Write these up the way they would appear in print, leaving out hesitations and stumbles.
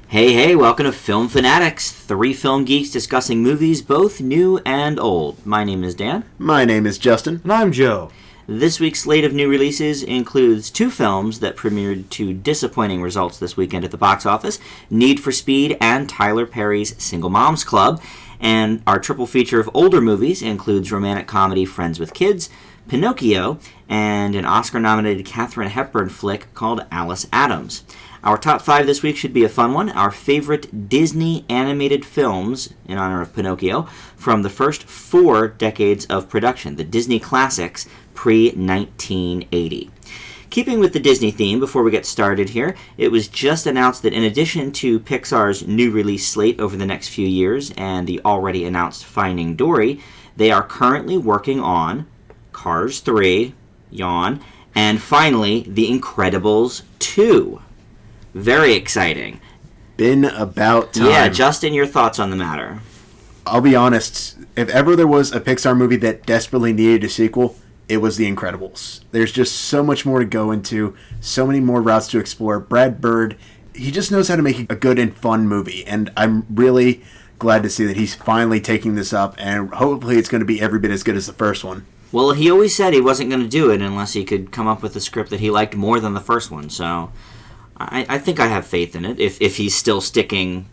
Hey, welcome to Film Fanatics, 3 film geeks discussing movies both new and old. My name is Dan. My name is Justin. And I'm Joe. This week's slate of new releases includes 2 films that premiered to disappointing results this weekend at the box office, Need for Speed and Tyler Perry's Single Moms Club. And our triple feature of older movies includes romantic comedy Friends with Kids, Pinocchio, and an Oscar-nominated Katharine Hepburn flick called Alice Adams. Our top 5 this week should be a fun one. Our favorite Disney animated films, in honor of Pinocchio, from the first 4 decades of production, the Disney classics pre-1980. Keeping with the Disney theme, before we get started here, it was just announced that in addition to Pixar's new release slate over the next few years and the already announced Finding Dory, they are currently working on Cars 3, yawn, and finally, The Incredibles 2. Very exciting. Been about time. Yeah, Justin, your thoughts on the matter? I'll be honest, if ever there was a Pixar movie that desperately needed a sequel, it was The Incredibles. There's just so much more to go into, so many more routes to explore. Brad Bird, he just knows how to make a good and fun movie, and I'm really glad to see that he's finally taking this up, and hopefully it's going to be every bit as good as the first one. Well, he always said he wasn't going to do it unless he could come up with a script that he liked more than the first one, so I think I have faith in it, if he's still sticking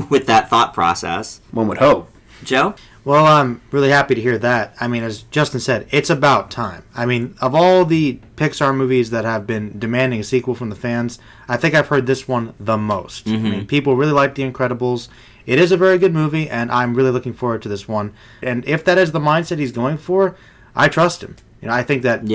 with that thought process. One would hope. Joe? Well, I'm really happy to hear that. I mean, as Justin said, it's about time. I mean, of all the Pixar movies that have been demanding a sequel from the fans, I think I've heard this one the most. Mm-hmm. I mean, people really like The Incredibles. It is a very good movie, and I'm really looking forward to this one. And if that is the mindset he's going for, I trust him. You know, I think that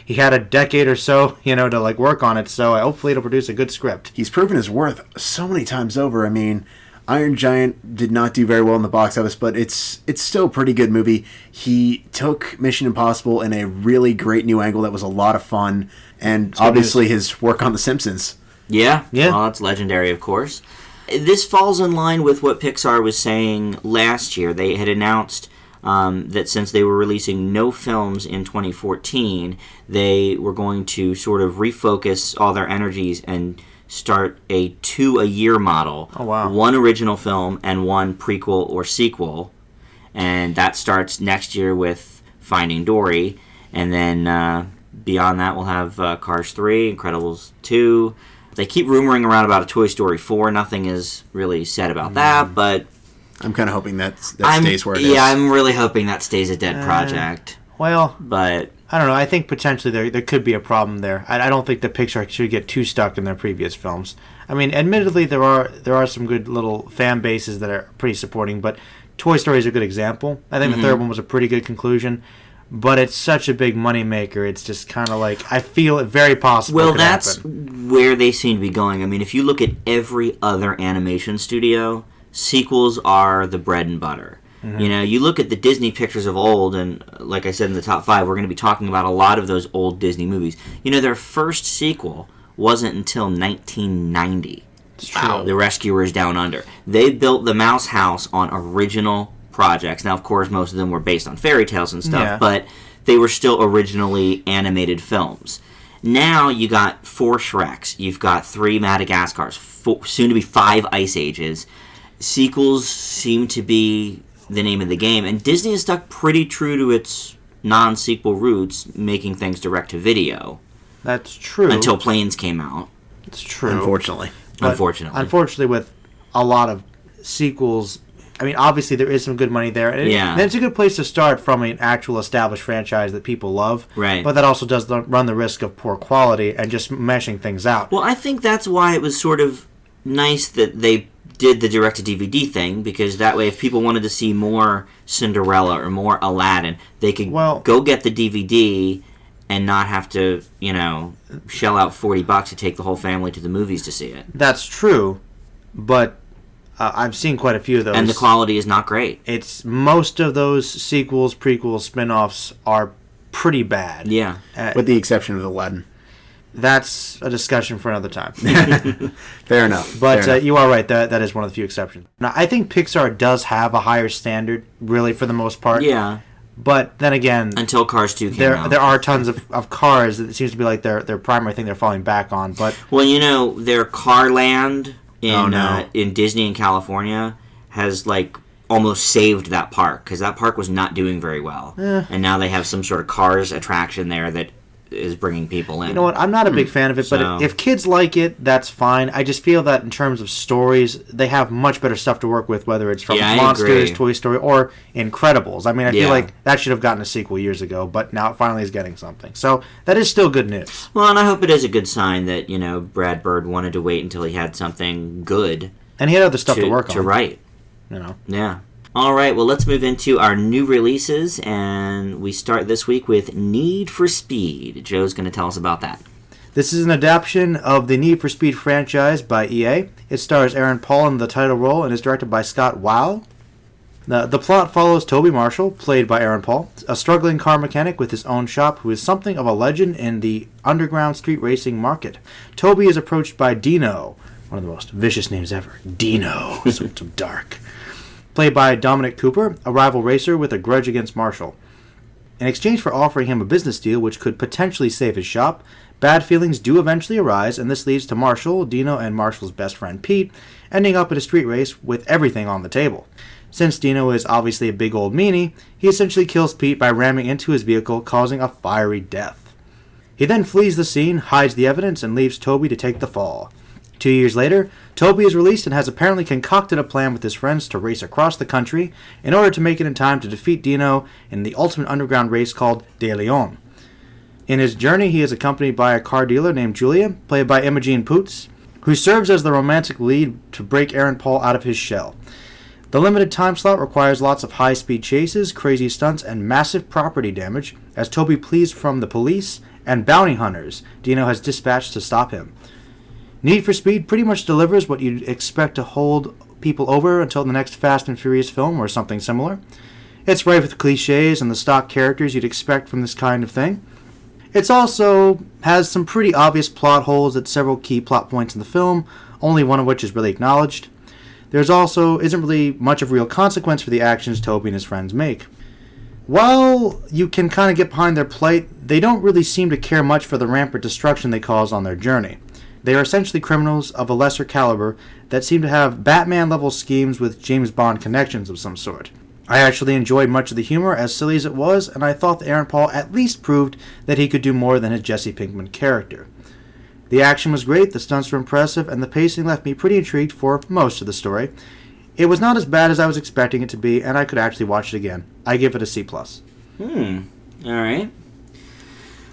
he had a decade or so, to work on it, so hopefully it'll produce a good script. He's proven his worth so many times over. I mean, Iron Giant did not do very well in the box office, but it's still a pretty good movie. He took Mission Impossible in a really great new angle that was a lot of fun, and obviously his work on The Simpsons. Yeah. Well, it's legendary, of course. This falls in line with what Pixar was saying last year. They had announced that since they were releasing no films in 2014, they were going to sort of refocus all their energies and start a 2-a-year model. Oh, wow. 1 original film and 1 prequel or sequel. And that starts next year with Finding Dory. And then beyond that, we'll have Cars 3, Incredibles 2. They keep rumoring around about a Toy Story 4. Nothing is really said about that, but I'm kind of hoping that stays where it is. Yeah, I'm really hoping that stays a dead project. Well, but I don't know. I think potentially there could be a problem there. I don't think the Pixar should get too stuck in their previous films. I mean, admittedly, there are some good little fan bases that are pretty supporting, but Toy Story is a good example. I think the third one was a pretty good conclusion, but it's such a big moneymaker. It's just kind of like, I feel it very possible. Well, that's where they seem to be going. I mean, if you look at every other animation studio, sequels are the bread and butter. Mm-hmm. You look at the Disney pictures of old, and like I said in the top 5, we're going to be talking about a lot of those old Disney movies. Their first sequel wasn't until 1990. It's true. The Rescuers Down Under. They built the Mouse House on original projects. Now, of course, most of them were based on fairy tales and stuff, but they were still originally animated films. Now you got 4 Shreks. You've got 3 Madagascars, soon to be 5 Ice Ages. Sequels seem to be the name of the game, and Disney has stuck pretty true to its non-sequel roots, making things direct-to-video. That's true. Until Planes came out. It's true. Unfortunately, with a lot of sequels, I mean, obviously there is some good money there. And it's a good place to start from an actual established franchise that people love. Right. But that also does run the risk of poor quality and just meshing things out. Well, I think that's why it was sort of nice that they did the direct-to-DVD thing, because that way if people wanted to see more Cinderella or more Aladdin, they could go get the DVD and not have to, shell out $40 to take the whole family to the movies to see it. That's true, but I've seen quite a few of those. And the quality is not great. It's most of those sequels, prequels, spin-offs are pretty bad. Yeah. With the exception of Aladdin. That's a discussion for another time. Fair enough. But you are right. That is one of the few exceptions. Now, I think Pixar does have a higher standard, really, for the most part. Yeah. But then again, until Cars 2 came out. There are tons of cars that it seems to be like their primary thing they're falling back on. But well, their Car Land in Disney in California has like almost saved that park, because that park was not doing very well, and now they have some sort of Cars attraction there that is bringing people in. You know what? I'm not a big fan of it, but if kids like it, that's fine. I just feel that in terms of stories, they have much better stuff to work with, whether it's from Monsters, Toy Story, or Incredibles. I mean, I feel like that should have gotten a sequel years ago, but now it finally is getting something. So that is still good news. Well, and I hope it is a good sign that, Brad Bird wanted to wait until he had something good. And he had other stuff to work on. To write. Yeah. All right, well, let's move into our new releases, and we start this week with Need for Speed. Joe's going to tell us about that. This is an adaptation of the Need for Speed franchise by EA. It stars Aaron Paul in the title role and is directed by Scott Wow. The plot follows Toby Marshall, played by Aaron Paul, a struggling car mechanic with his own shop who is something of a legend in the underground street racing market. Toby is approached by Dino, one of the most vicious names ever. Dino, so dark. Played by Dominic Cooper, a rival racer with a grudge against Marshall. In exchange for offering him a business deal which could potentially save his shop, bad feelings do eventually arise, and this leads to Marshall, Dino, and Marshall's best friend Pete ending up in a street race with everything on the table. Since Dino is obviously a big old meanie, he essentially kills Pete by ramming into his vehicle, causing a fiery death. He then flees the scene, hides the evidence, and leaves Toby to take the fall. 2 years later, Toby is released and has apparently concocted a plan with his friends to race across the country in order to make it in time to defeat Dino in the ultimate underground race called De Leon. In his journey, he is accompanied by a car dealer named Julia, played by Imogen Poots, who serves as the romantic lead to break Aaron Paul out of his shell. The limited time slot requires lots of high-speed chases, crazy stunts, and massive property damage, as Toby flees from the police and bounty hunters Dino has dispatched to stop him. Need for Speed pretty much delivers what you'd expect to hold people over until the next Fast and Furious film or something similar. It's rife with cliches and the stock characters you'd expect from this kind of thing. It also has some pretty obvious plot holes at several key plot points in the film, only one of which is really acknowledged. There's also isn't really much of real consequence for the actions Toby and his friends make. While you can kind of get behind their plight, they don't really seem to care much for the rampant destruction they cause on their journey. They are essentially criminals of a lesser caliber that seem to have Batman-level schemes with James Bond connections of some sort. I actually enjoyed much of the humor, as silly as it was, and I thought that Aaron Paul at least proved that he could do more than his Jesse Pinkman character. The action was great, the stunts were impressive, and the pacing left me pretty intrigued for most of the story. It was not as bad as I was expecting it to be, and I could actually watch it again. I give it a C+. Alright.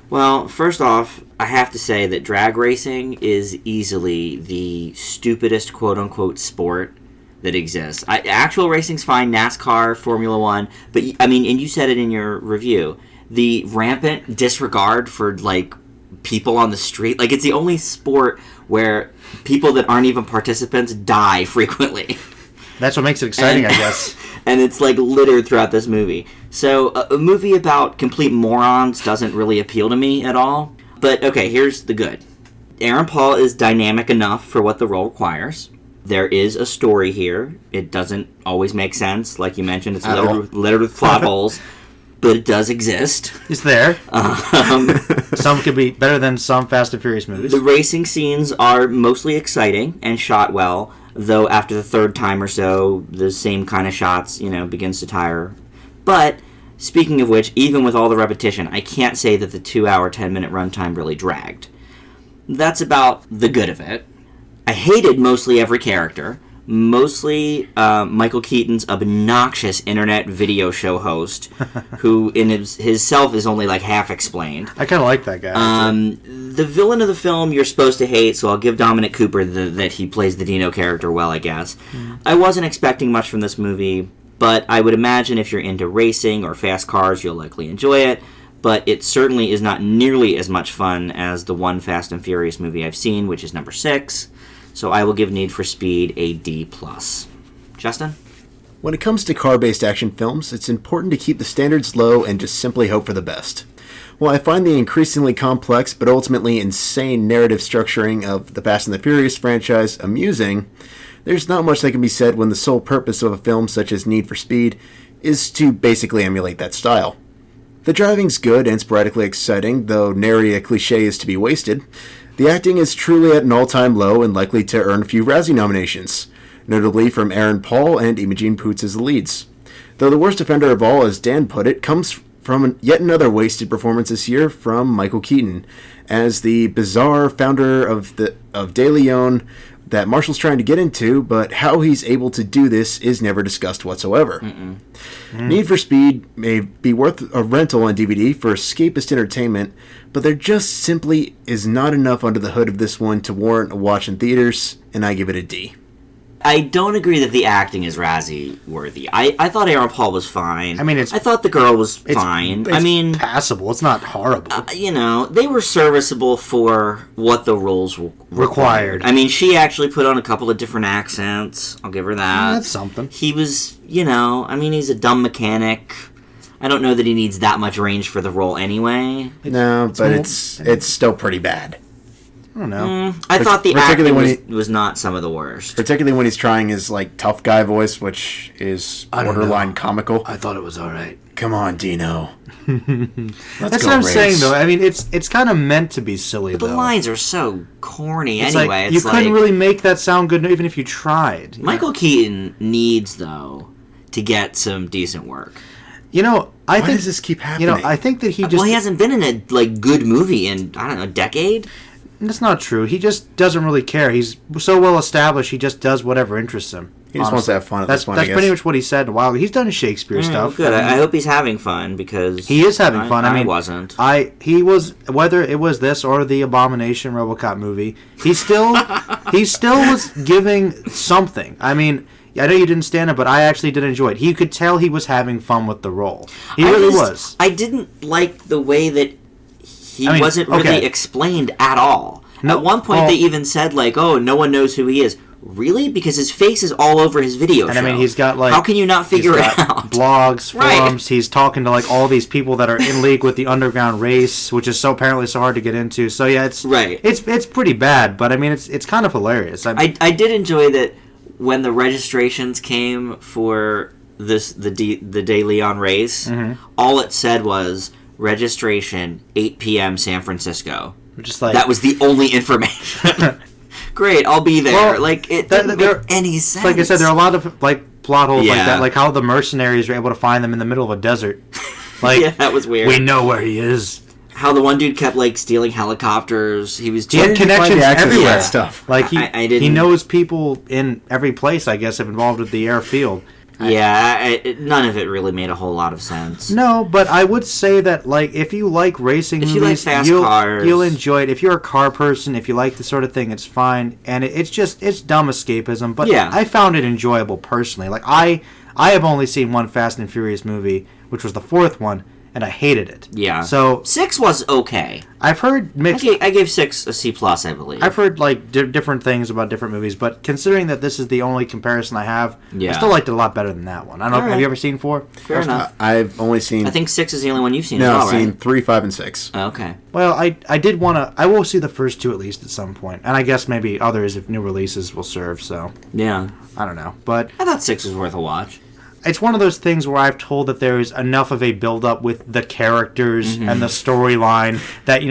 Well, first off, I have to say that drag racing is easily the stupidest quote-unquote sport that exists. Actual racing's fine, NASCAR, Formula One, but, I mean, and you said it in your review, the rampant disregard for, like, people on the street, like, it's the only sport where people that aren't even participants die frequently. That's what makes it exciting, I guess. And it's, like, littered throughout this movie. So, a movie about complete morons doesn't really appeal to me at all. But, okay, here's the good. Aaron Paul is dynamic enough for what the role requires. There is a story here. It doesn't always make sense. Like you mentioned, it's littered with plot holes. But it does exist. It's there. Some could be better than some Fast and Furious movies. The racing scenes are mostly exciting and shot well, though after the third time or so, the same kind of shots, begins to tire. But, speaking of which, even with all the repetition, I can't say that the 2-hour, 10-minute runtime really dragged. That's about the good of it. I hated mostly every character. Mostly Michael Keaton's obnoxious internet video show host, who in his self is only like half explained. I kind of like that guy. The villain of the film you're supposed to hate, so I'll give Dominic Cooper that he plays the Dino character well, I guess. I wasn't expecting much from this movie, but I would imagine if you're into racing or fast cars, you'll likely enjoy it. But it certainly is not nearly as much fun as the one Fast and Furious movie I've seen, which is number 6. So I will give Need for Speed a D+. Justin? When it comes to car-based action films, it's important to keep the standards low and just simply hope for the best. While I find the increasingly complex but ultimately insane narrative structuring of the Fast and the Furious franchise amusing, there's not much that can be said when the sole purpose of a film such as Need for Speed is to basically emulate that style. The driving's good and sporadically exciting, though nary a cliche is to be wasted. The acting is truly at an all-time low and likely to earn a few Razzie nominations, notably from Aaron Paul and Imogen Poots as the leads. Though the worst offender of all, as Dan put it, comes from yet another wasted performance this year from Michael Keaton, as the bizarre founder of De Leon that Marshall's trying to get into, but how he's able to do this is never discussed whatsoever. Need for Speed may be worth a rental on DVD for escapist entertainment, but there just simply is not enough under the hood of this one to warrant a watch in theaters, and I give it a D. I don't agree that the acting is Razzie worthy. I thought Aaron Paul was fine. I mean, I thought the girl was fine. It's passable. It's not horrible. They were serviceable for what the roles required. I mean, she actually put on a couple of different accents. I'll give her that. That's something. He was, he's a dumb mechanic. I don't know that he needs that much range for the role anyway. No, but it's still pretty bad. I don't know. I thought the acting was not some of the worst. Particularly when he's trying his tough guy voice, which is borderline comical. I thought it was all right. Come on, Dino. That's what I'm saying, though. I mean, it's kind of meant to be silly, but though. The lines are so corny it's anyway. You couldn't really make that sound good even if you tried. Michael Keaton needs, though, to get some decent work. Why does this keep happening? I think that he just... Well, he hasn't been in a good movie in, a decade. That's not true. He just doesn't really care. He's so well established, he just does whatever interests him. He just wants to have fun at this point, That's pretty much what he said a while ago. He's done Shakespeare stuff. Good. I hope he's having fun, because... He is having fun. I wasn't. He was, whether it was this or the Abomination RoboCop movie, he still was giving something. I mean... I know you didn't stand it, but I actually did enjoy it. You could tell he was having fun with the role. He really was. I didn't like the way that he wasn't really explained at all. At one point, they even said, no one knows who he is. Really? Because his face is all over his video show. And he's got, how can you not figure it out? Blogs, forums, He's talking to, all these people that are in league with the underground race, which is apparently so hard to get into. So, yeah, it's pretty bad, but, it's kind of hilarious. I did enjoy that when the registrations came for the De Leon race, all it said was registration 8 p.m. San Francisco. Just that was the only information. Great, I'll be there. It didn't make any sense. Like I said, there are a lot of plot holes like that, like how the mercenaries were able to find them in the middle of a desert. Yeah, that was weird. We know where he is. How the one dude kept stealing helicopters. He had connections everywhere. Stuff. He knows people in every place, I guess, involved with the airfield. Yeah, none of it really made a whole lot of sense. No, but I would say that if you like racing movies, you like fast cars, you'll enjoy it. If you're a car person, if you like this sort of thing, it's fine. And it's dumb escapism. But I found it enjoyable personally. I have only seen one Fast and Furious movie, which was the fourth one, and I hated it. Yeah. So 6 was okay. I've heard mixed... I gave 6 a C+, I believe. I've heard different things about different movies, but considering that this is the only comparison I have, I still liked it a lot better than that one. I don't know. Have you ever seen 4? Fair enough. I've only seen... I think 6 is the only one you've seen as well, right? No, I've seen 3, 5, and 6. Okay. Well, I did want to... I will see the first 2 at least at some point, and I guess maybe others if new releases will serve, so... Yeah. I don't know, but... I thought 6 was worth a watch. It's one of those things where I've told that there is enough of a build-up with the characters and the storyline that,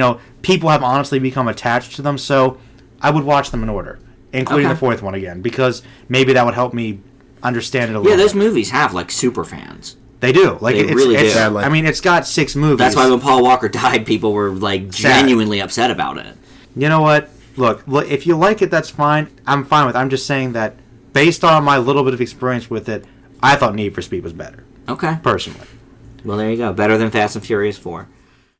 people have honestly become attached to them, so I would watch them in order, including the fourth one again, because maybe that would help me understand it a little bit. Yeah, those movies have, super fans. They do. They really do. It's got 6 movies. That's why when Paul Walker died, people were, genuinely upset about it. You know what? Look, if you like it, that's fine. I'm fine with it. I'm just saying that based on my little bit of experience with it, I thought Need for Speed was better. Okay. Personally. Well, there you go. Better than Fast and Furious 4.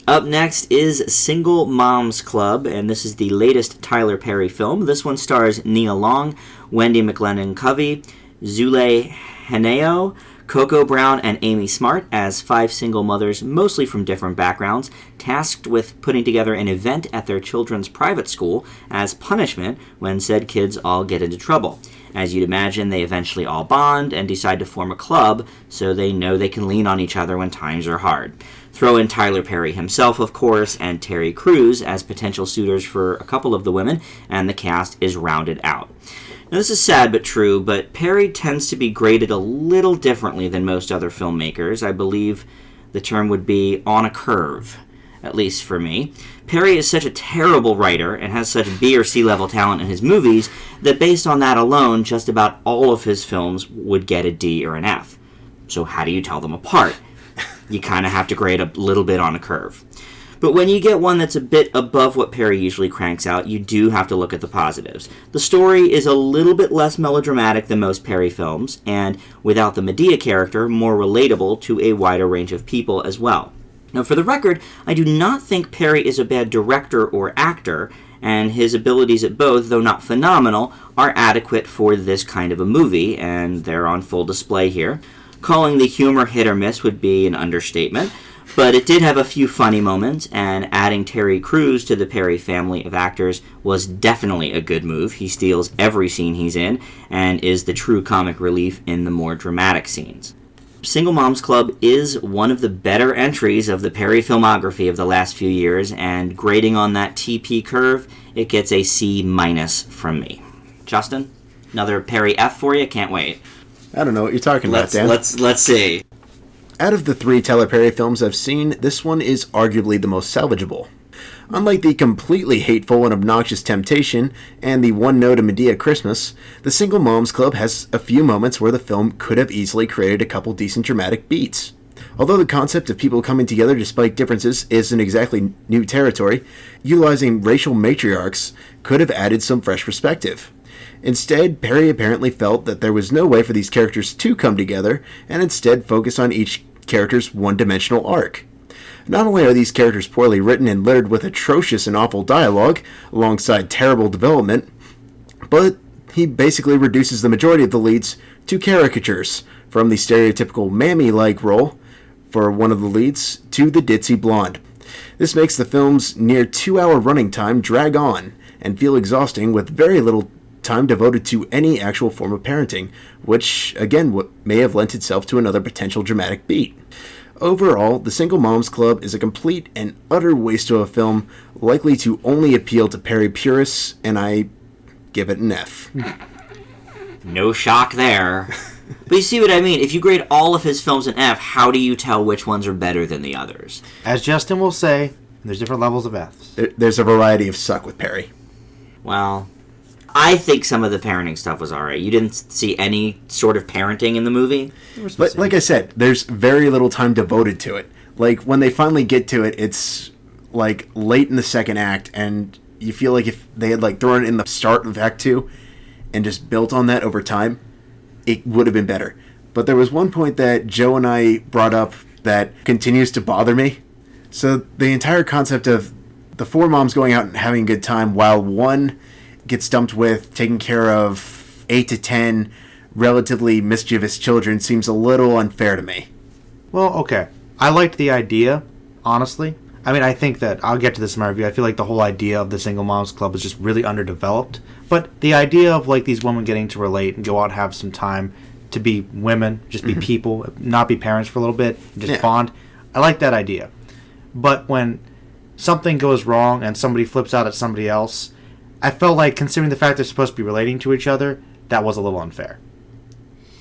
Up next is Single Moms Club, and this is the latest Tyler Perry film. This one stars Nia Long, Wendy McLennan-Covey, Zule Henao, Coco Brown, and Amy Smart as 5 single mothers, mostly from different backgrounds, tasked with putting together an event at their children's private school as punishment when said kids all get into trouble. As you'd imagine, they eventually all bond and decide to form a club so they know they can lean on each other when times are hard. Throw in Tyler Perry himself, of course, and Terry Crews as potential suitors for a couple of the women, and the cast is rounded out. Now, this is sad but true, but Perry tends to be graded a little differently than most other filmmakers. I believe the term would be on a curve. at least for me. Perry is such a terrible writer and has such B or C level talent in his movies that based on that alone, just about all of his films would get a D or an F. So how do you tell them apart? You kind of have to grade a little bit on a curve. But when you get one that's a bit above what Perry usually cranks out, you do have to look at the positives. The story is a little bit less melodramatic than most Perry films, and without the Medea character, more relatable to a wider range of people as well. Now, for the record, I do not think Perry is a bad director or actor, and his abilities at both, though not phenomenal, are adequate for this kind of a movie, and they're on full display here. Calling the humor hit or miss would be an understatement, but it did have a few funny moments, and adding Terry Crews to the Perry family of actors was definitely a good move. He steals every scene he's in, and is the true comic relief in the more dramatic scenes. Single Moms Club is one of the better entries of the Perry filmography of the last few years, and grading on that TP curve, it gets a C- from me. Justin, another Perry F for you? Can't wait. I don't know what you're talking about, Dan. Let's see. Out of the 3 Tyler Perry films I've seen, this one is arguably the most salvageable. Unlike the completely hateful and obnoxious Temptation and the One Note of Medea Christmas, the Single Moms Club has a few moments where the film could have easily created a couple decent dramatic beats. Although the concept of people coming together despite differences isn't exactly new territory, utilizing racial matriarchs could have added some fresh perspective. Instead, Perry apparently felt that there was no way for these characters to come together, and instead focused on each character's one-dimensional arc. Not only are these characters poorly written and littered with atrocious and awful dialogue, alongside terrible development, but he basically reduces the majority of the leads to caricatures, from the stereotypical mammy-like role for one of the leads to the ditzy blonde. This makes the film's near 2-hour running time drag on and feel exhausting, with very little time devoted to any actual form of parenting, which, again, may have lent itself to another potential dramatic beat. Overall, The Single Moms Club is a complete and utter waste of a film, likely to only appeal to Perry purists, and I give it an F. No shock there. But you see what I mean? If you grade all of his films an F, how do you tell which ones are better than the others? As Justin will say, there's different levels of Fs. There's a variety of suck with Perry. Well, I think some of the parenting stuff was alright. You didn't see any sort of parenting in the movie? But like I said, there's very little time devoted to it. Like, when they finally get to it, it's, like, late in the second act, and you feel like if they had, like, thrown it in the start of Act 2 and just built on that over time, it would have been better. But there was one point that Joe and I brought up that continues to bother me. So the entire concept of the 4 moms going out and having a good time while one gets dumped with taking care of 8 to 10 relatively mischievous children seems a little unfair to me. Well, okay. I liked the idea, honestly. I mean, I think that, I'll get to this in my review, I feel like the whole idea of the Single Moms Club is just really underdeveloped. But the idea of, like, these women getting to relate and go out and have some time to be women, just be people, not be parents for a little bit, just bond, I like that idea. But when something goes wrong and somebody flips out at somebody else, I felt like, considering the fact they're supposed to be relating to each other, that was a little unfair.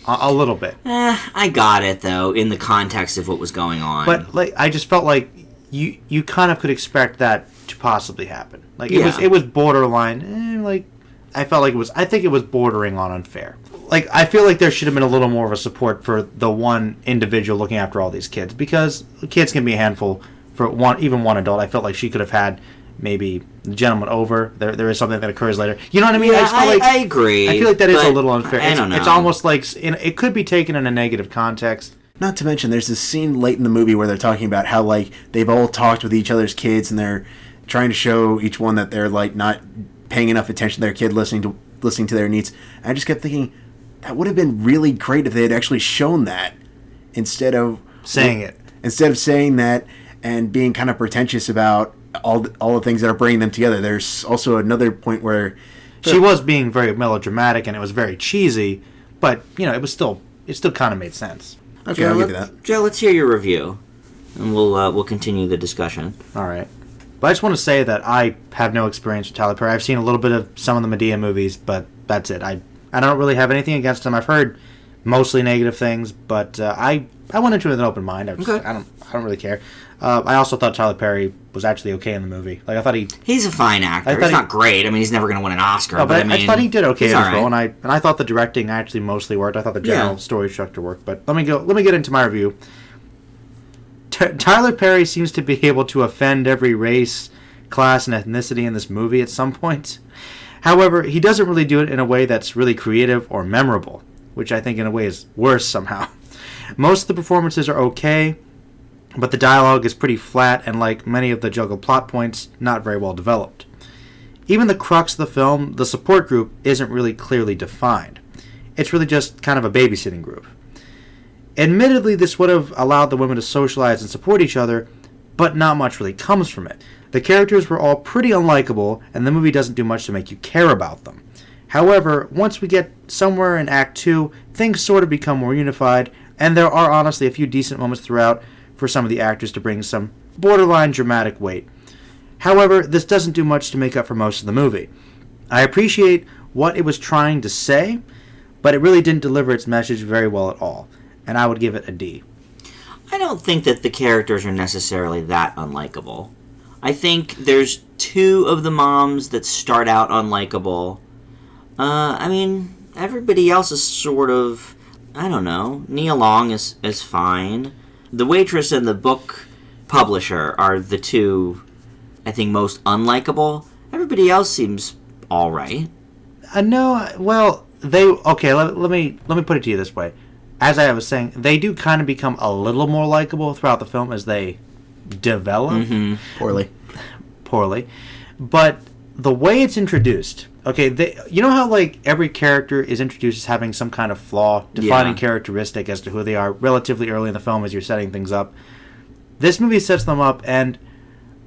A little bit. I got it, though, in the context of what was going on. But, like, I just felt like you kind of could expect that to possibly happen. Like, it was borderline, like, I felt like I think it was bordering on unfair. Like, I feel like there should have been a little more of a support for the one individual looking after all these kids, because kids can be a handful for even one adult. I felt like she could have had maybe the gentleman over. There is something that occurs later. You know what I mean? Yeah, I agree. I feel like that is a little unfair. I don't know. It's almost like it could be taken in a negative context. Not to mention, there's this scene late in the movie where they're talking about how, like, they've all talked with each other's kids and they're trying to show each one that they're, like, not paying enough attention to their kid, listening to their needs. And I just kept thinking, that would have been really great if they had actually shown that instead of saying it. Instead of saying that and being kind of pretentious about all the things that are bringing them together. There's also another point where she was being very melodramatic and it was very cheesy, but you know, it still kind of made sense. Okay, I'll give you that. Joe, let's hear your review, and we'll continue the discussion. All right. But I just want to say that I have no experience with Tyler Perry. I've seen a little bit of some of the Medea movies, but that's it. I don't really have anything against him. I've heard mostly negative things, but I went into it with an open mind. I don't really care. I also thought Tyler Perry was actually okay in the movie. Like, I thought he's a fine actor. He's not great. I mean, he's never going to win an Oscar. No, but I thought he did okay as well, right. and I thought the directing actually mostly worked. I thought the general story structure worked. But let me get into my review. Tyler Perry seems to be able to offend every race, class, and ethnicity in this movie at some point. However, he doesn't really do it in a way that's really creative or memorable, which I think in a way is worse somehow. Most of the performances are okay, but the dialogue is pretty flat and, like many of the juggled plot points, not very well developed. Even the crux of the film, the support group, isn't really clearly defined. It's really just kind of a babysitting group. Admittedly, this would have allowed the women to socialize and support each other, but not much really comes from it. The characters were all pretty unlikable, and the movie doesn't do much to make you care about them. However, once we get somewhere in Act 2, things sort of become more unified, and there are honestly a few decent moments throughout for some of the actors to bring some borderline dramatic weight. However, this doesn't do much to make up for most of the movie. I appreciate what it was trying to say, but it really didn't deliver its message very well at all, and I would give it a D. I don't think that the characters are necessarily that unlikable. I think there's two of the moms that start out unlikable. I mean, everybody else is sort of, I don't know. Nia Long is fine. The waitress and the book publisher are the two, I think, most unlikable. Everybody else seems all right. No, well, let me put it to you this way. As I was saying, they do kind of become a little more likable throughout the film as they develop. Mm-hmm. Poorly. But the way it's introduced, you know how like every character is introduced as having some kind of flaw, defining characteristic as to who they are relatively early in the film as you're setting things up. This movie sets them up, and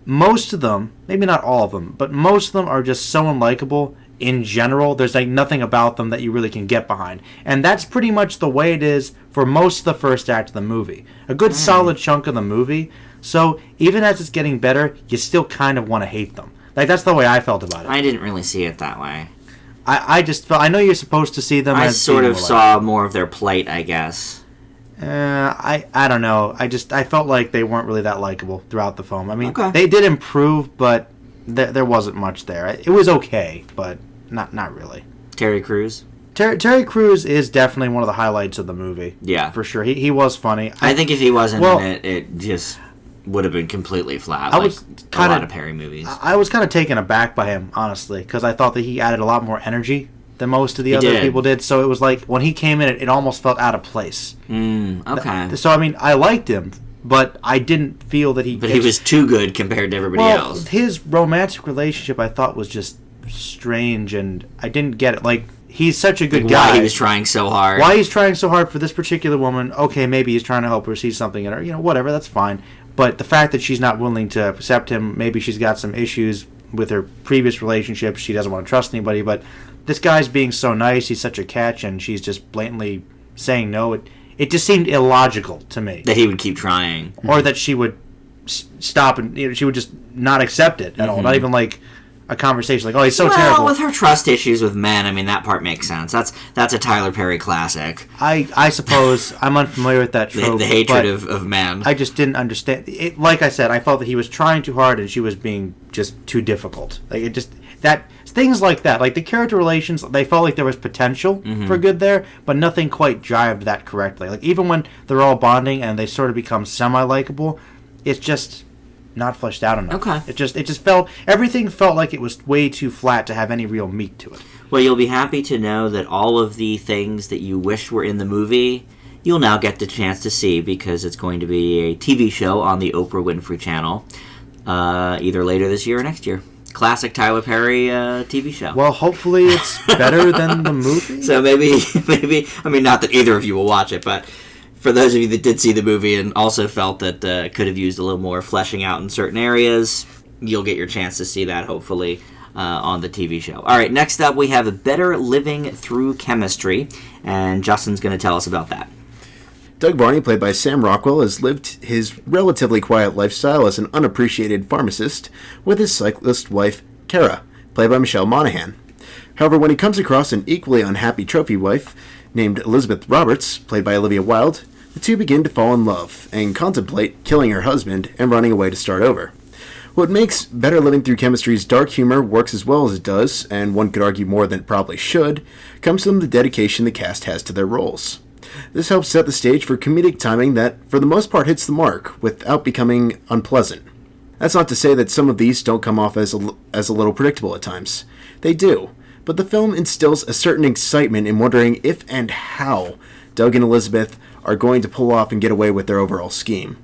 most of them, maybe not all of them, but most of them are just so unlikable in general. There's like nothing about them that you really can get behind. And that's pretty much the way it is for most of the first act of the movie. A good solid chunk of the movie. So even as it's getting better, you still kind of want to hate them. Like, that's the way I felt about it. I didn't really see it that way. I just felt, I know you're supposed to see them I as sort of saw more of their plight, I guess. I don't know. I felt like they weren't really that likable throughout the film. I mean, Okay. They did improve, but there wasn't much there. It was okay, but not really. Terry Crews? Terry Crews is definitely one of the highlights of the movie. Yeah. For sure. He was funny. I think if he wasn't in it, it just would have been completely flat. I was a lot of Perry movies. I was kind of taken aback by him, honestly, because I thought that he added a lot more energy than most of the other people did. So it was like, when he came in, it almost felt out of place. Okay. So, I mean, I liked him, but I didn't feel that he... But he was too good compared to everybody else. His romantic relationship, I thought, was just strange, and I didn't get it. Like, he's such a good guy. Why he was trying so hard. Why he's trying so hard for this particular woman, okay, maybe he's trying to help her see something in her, whatever, that's fine. But the fact that she's not willing to accept him, maybe she's got some issues with her previous relationships, she doesn't want to trust anybody, but this guy's being so nice, he's such a catch, and she's just blatantly saying no. It just seemed illogical to me. That he would keep trying. Or that she would stop and she would just not accept it at all. Not even like a conversation like, oh, he's so terrible. Well, with her trust issues with men, I mean, that part makes sense. That's a Tyler Perry classic. I suppose I'm unfamiliar with that trope. The hatred of men. I just didn't understand. Like I said, I felt that he was trying too hard and she was being just too difficult. Like, it just... Things like that. Like, the character relations, they felt like there was potential for good there, but nothing quite jived that correctly. Like, even when they're all bonding and they sort of become semi-likable, it's just... not fleshed out enough. Okay. It just felt, everything felt like it was way too flat to have any real meat to it. Well, you'll be happy to know that all of the things that you wished were in the movie, you'll now get the chance to see, because it's going to be a TV show on the Oprah Winfrey Channel, either later this year or next year. Classic Tyler Perry TV show. Well, hopefully it's better than the movie. So maybe, I mean, not that either of you will watch it, but for those of you that did see the movie and also felt that could have used a little more fleshing out in certain areas, you'll get your chance to see that, hopefully, on the TV show. All right, next up we have Better Living Through Chemistry, and Justin's going to tell us about that. Doug Varney, played by Sam Rockwell, has lived his relatively quiet lifestyle as an unappreciated pharmacist with his cyclist wife, Kara, played by Michelle Monaghan. However, when he comes across an equally unhappy trophy wife named Elizabeth Roberts, played by Olivia Wilde, the two begin to fall in love and contemplate killing her husband and running away to start over. What makes Better Living Through Chemistry's dark humor works as well as it does, and one could argue more than it probably should, comes from the dedication the cast has to their roles. This helps set the stage for comedic timing that, for the most part, hits the mark, without becoming unpleasant. That's not to say that some of these don't come off as a little predictable at times. They do, but the film instills a certain excitement in wondering if and how Doug and Elizabeth are going to pull off and get away with their overall scheme.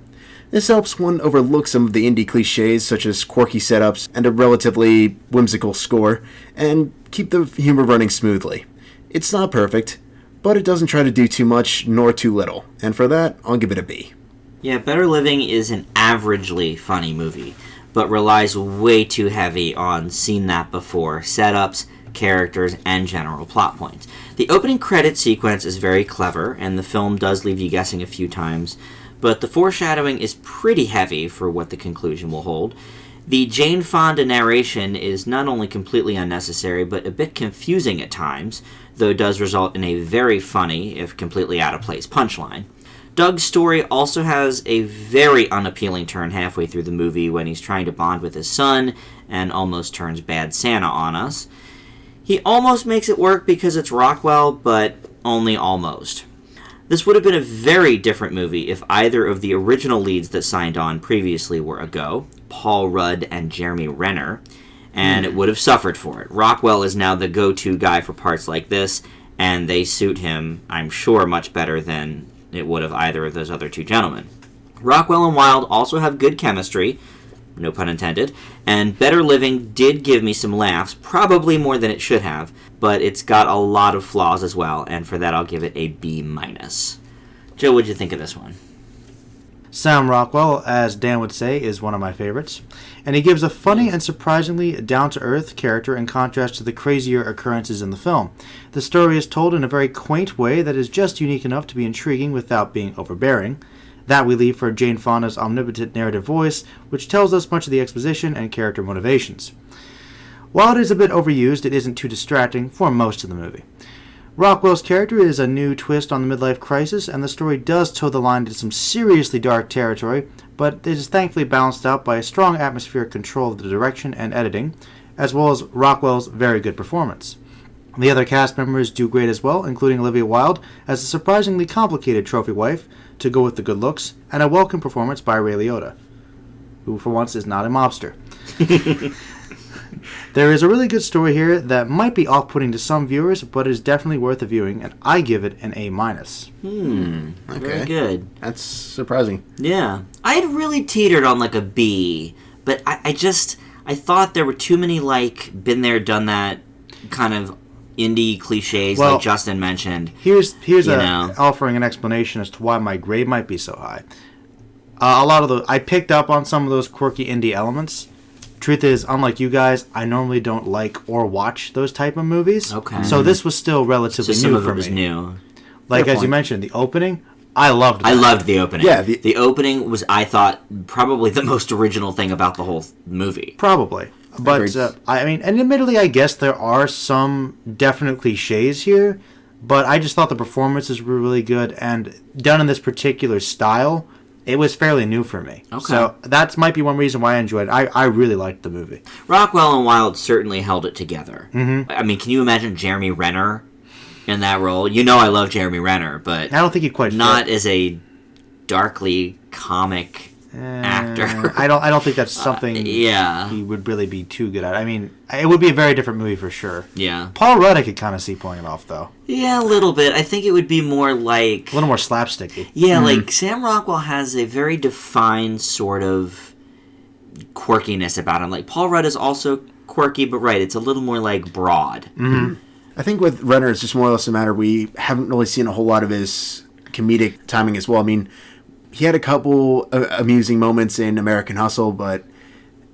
This helps one overlook some of the indie cliches such as quirky setups and a relatively whimsical score, and keep the humor running smoothly. It's not perfect, but it doesn't try to do too much nor too little, and for that, I'll give it a B. Yeah, Better Living is an averagely funny movie, but relies way too heavy on seen that before setups, characters, and general plot points. The opening credit sequence is very clever, and the film does leave you guessing a few times, but the foreshadowing is pretty heavy for what the conclusion will hold. The Jane Fonda narration is not only completely unnecessary, but a bit confusing at times, though it does result in a very funny, if completely out of place, punchline. Doug's story also has a very unappealing turn halfway through the movie when he's trying to bond with his son and almost turns bad Santa on us. He almost makes it work because it's Rockwell, but only almost. This would have been a very different movie if either of the original leads that signed on previously were a go, Paul Rudd and Jeremy Renner, and it would have suffered for it. Rockwell is now the go-to guy for parts like this, and they suit him, I'm sure, much better than it would have either of those other two gentlemen. Rockwell and Wilde also have good chemistry, no pun intended, and Better Living did give me some laughs, probably more than it should have, but it's got a lot of flaws as well, and for that I'll give it a B-. Joe, what'd you think of this one? Sam Rockwell, as Dan would say, is one of my favorites, and he gives a funny and surprisingly down-to-earth character in contrast to the crazier occurrences in the film. The story is told in a very quaint way that is just unique enough to be intriguing without being overbearing. That we leave for Jane Fonda's omnipotent narrative voice, which tells us much of the exposition and character motivations. While it is a bit overused, it isn't too distracting for most of the movie. Rockwell's character is a new twist on the midlife crisis, and the story does toe the line into some seriously dark territory, but it is thankfully balanced out by a strong atmospheric control of the direction and editing, as well as Rockwell's very good performance. The other cast members do great as well, including Olivia Wilde as a surprisingly complicated trophy wife, to go with the good looks, and a welcome performance by Ray Liotta, who for once is not a mobster. There is a really good story here that might be off-putting to some viewers, but is definitely worth a viewing, and I give it an A-. Okay. Very good. That's surprising. Yeah. I had really teetered on like a B, but I thought there were too many like been there, done that kind of indie cliches like Justin mentioned. Here's offering an explanation as to why my grade might be so high. I picked up on some of those quirky indie elements. Truth is, unlike you guys, I normally don't like or watch those type of movies. Okay. So this was still relatively some new of for it was me. New. Like as you mentioned, the opening, I loved that. I loved the opening. Yeah, the opening was, I thought, probably the most original thing about the whole movie. Probably. But, and admittedly, I guess there are some definite cliches here, but I just thought the performances were really good, and done in this particular style, it was fairly new for me. Okay. So that might be one reason why I enjoyed it. I really liked the movie. Rockwell and Wilde certainly held it together. Mm-hmm. I mean, can you imagine Jeremy Renner in that role? You know I love Jeremy Renner, but I don't think he quite not fit. as a darkly comic actor. I don't think that's something he would really be too good at. I mean, it would be a very different movie for sure. Yeah. Paul Rudd I could kind of see pulling it off, though. Yeah, a little bit. I think it would be more like... a little more slapsticky. Yeah, like Sam Rockwell has a very defined sort of quirkiness about him. Like Paul Rudd is also quirky, but it's a little more like broad. Mm-hmm. I think with Renner, it's just more or less a matter we haven't really seen a whole lot of his comedic timing as well. I mean, he had a couple amusing moments in American Hustle, but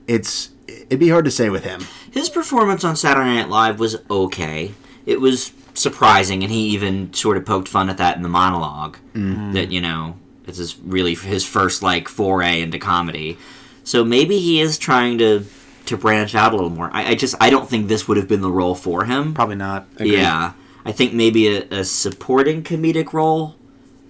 it'd be hard to say with him. His performance on Saturday Night Live was okay. It was surprising, and he even sort of poked fun at that in the monologue. Mm-hmm. That, this is really his first, foray into comedy. So maybe he is trying to branch out a little more. I don't think this would have been the role for him. Probably not. Agreed. Yeah. I think maybe a supporting comedic role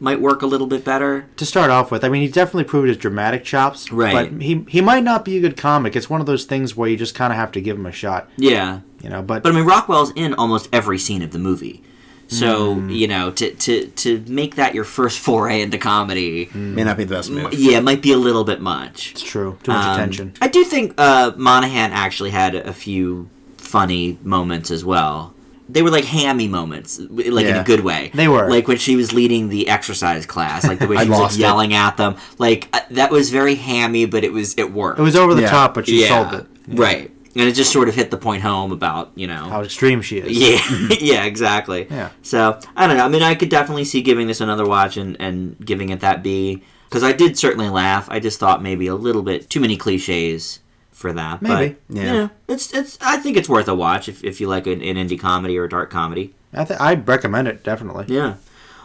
might work a little bit better. To start off with, I mean, he definitely proved his dramatic chops. Right. But he might not be a good comic. It's one of those things where you just kind of have to give him a shot. Yeah. But I mean, Rockwell's in almost every scene of the movie. So, to make that your first foray into comedy... May not be the best move. Yeah, it might be a little bit much. It's true. Too much attention. I do think Monahan actually had a few funny moments as well. They were like hammy moments, like in a good way. They were. Like when she was leading the exercise class, like the way she was like yelling at them. Like, that was very hammy, but it worked. It was over the top, but she sold it. Yeah. Right. And it just sort of hit the point home about, how extreme she is. Yeah, yeah, exactly. Yeah. So, I don't know. I mean, I could definitely see giving this another watch and giving it that B. Because I did certainly laugh. I just thought maybe a little bit too many cliches for that. Maybe. But, it's. I think it's worth a watch if you like an indie comedy or a dark comedy. I'd recommend it, definitely. Yeah.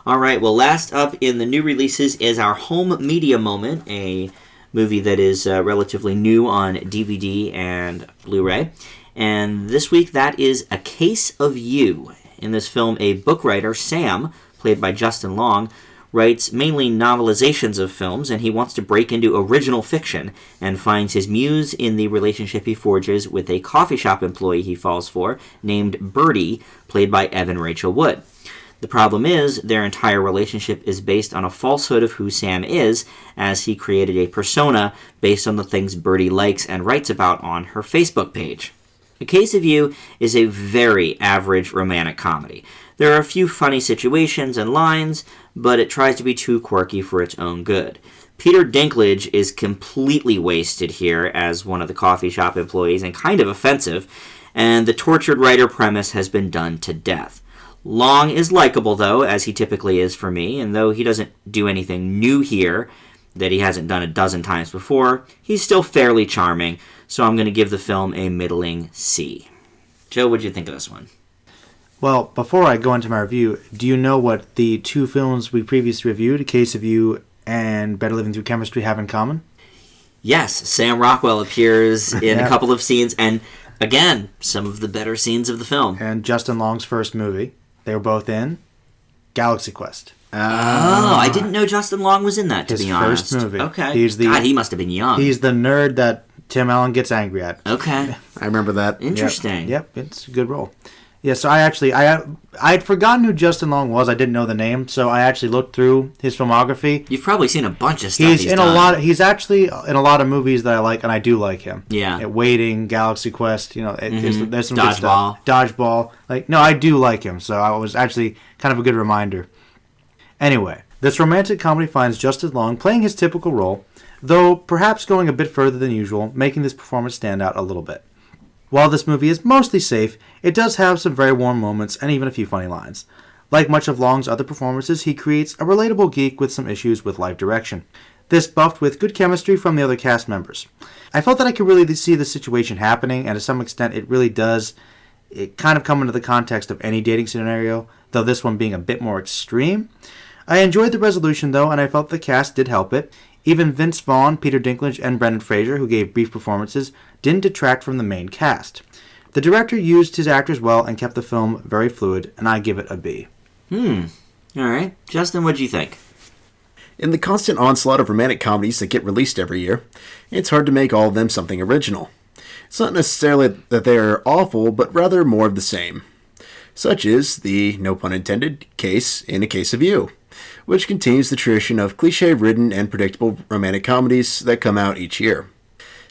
All right. Well, last up in the new releases is our home media moment, a movie that is relatively new on DVD and Blu-ray. And this week, that is A Case of You. In this film, a book writer, Sam, played by Justin Long, writes mainly novelizations of films, and he wants to break into original fiction and finds his muse in the relationship he forges with a coffee shop employee he falls for, named Birdie, played by Evan Rachel Wood. The problem is, their entire relationship is based on a falsehood of who Sam is, as he created a persona based on the things Birdie likes and writes about on her Facebook page. A Case of You is a very average romantic comedy. There are a few funny situations and lines, but it tries to be too quirky for its own good. Peter Dinklage is completely wasted here as one of the coffee shop employees and kind of offensive, and the tortured writer premise has been done to death. Long is likable, though, as he typically is for me, and though he doesn't do anything new here that he hasn't done a dozen times before, he's still fairly charming, so I'm going to give the film a middling C. Joe, what'd you think of this one? Well, before I go into my review, do you know what the two films we previously reviewed, A Case of You and Better Living Through Chemistry, have in common? Yes, Sam Rockwell appears in a couple of scenes, and again, some of the better scenes of the film. And Justin Long's first movie. They were both in Galaxy Quest. Oh, I didn't know Justin Long was in that, to His be honest. first movie. Okay. God, he must have been young. He's the nerd that Tim Allen gets angry at. Okay. I remember that. Interesting. Yep, it's a good role. Yeah, so I'd forgotten who Justin Long was. I didn't know the name, so I actually looked through his filmography. You've probably seen a bunch of stuff He's in done. He's actually in a lot of movies that I like, and I do like him. Yeah. Waiting, Galaxy Quest, there's some good Dodgeball. stuff. Dodgeball. No, I do like him, so I was actually kind of a good reminder. Anyway, this romantic comedy finds Justin Long playing his typical role, though perhaps going a bit further than usual, making this performance stand out a little bit. While this movie is mostly safe, it does have some very warm moments and even a few funny lines. Like much of Long's other performances, he creates a relatable geek with some issues with life direction. This buffed with good chemistry from the other cast members. I felt that I could really see the situation happening, and to some extent it really does. It kind of come into the context of any dating scenario, though this one being a bit more extreme. I enjoyed the resolution though, and I felt the cast did help it. Even Vince Vaughn, Peter Dinklage, and Brendan Fraser, who gave brief performances, didn't detract from the main cast. The director used his actors well and kept the film very fluid, and I give it a B. All right. Justin, what'd you think? In the constant onslaught of romantic comedies that get released every year, it's hard to make all of them something original. It's not necessarily that they are awful, but rather more of the same. Such is the, no pun intended, case in A Case of You, which continues the tradition of cliché-ridden and predictable romantic comedies that come out each year.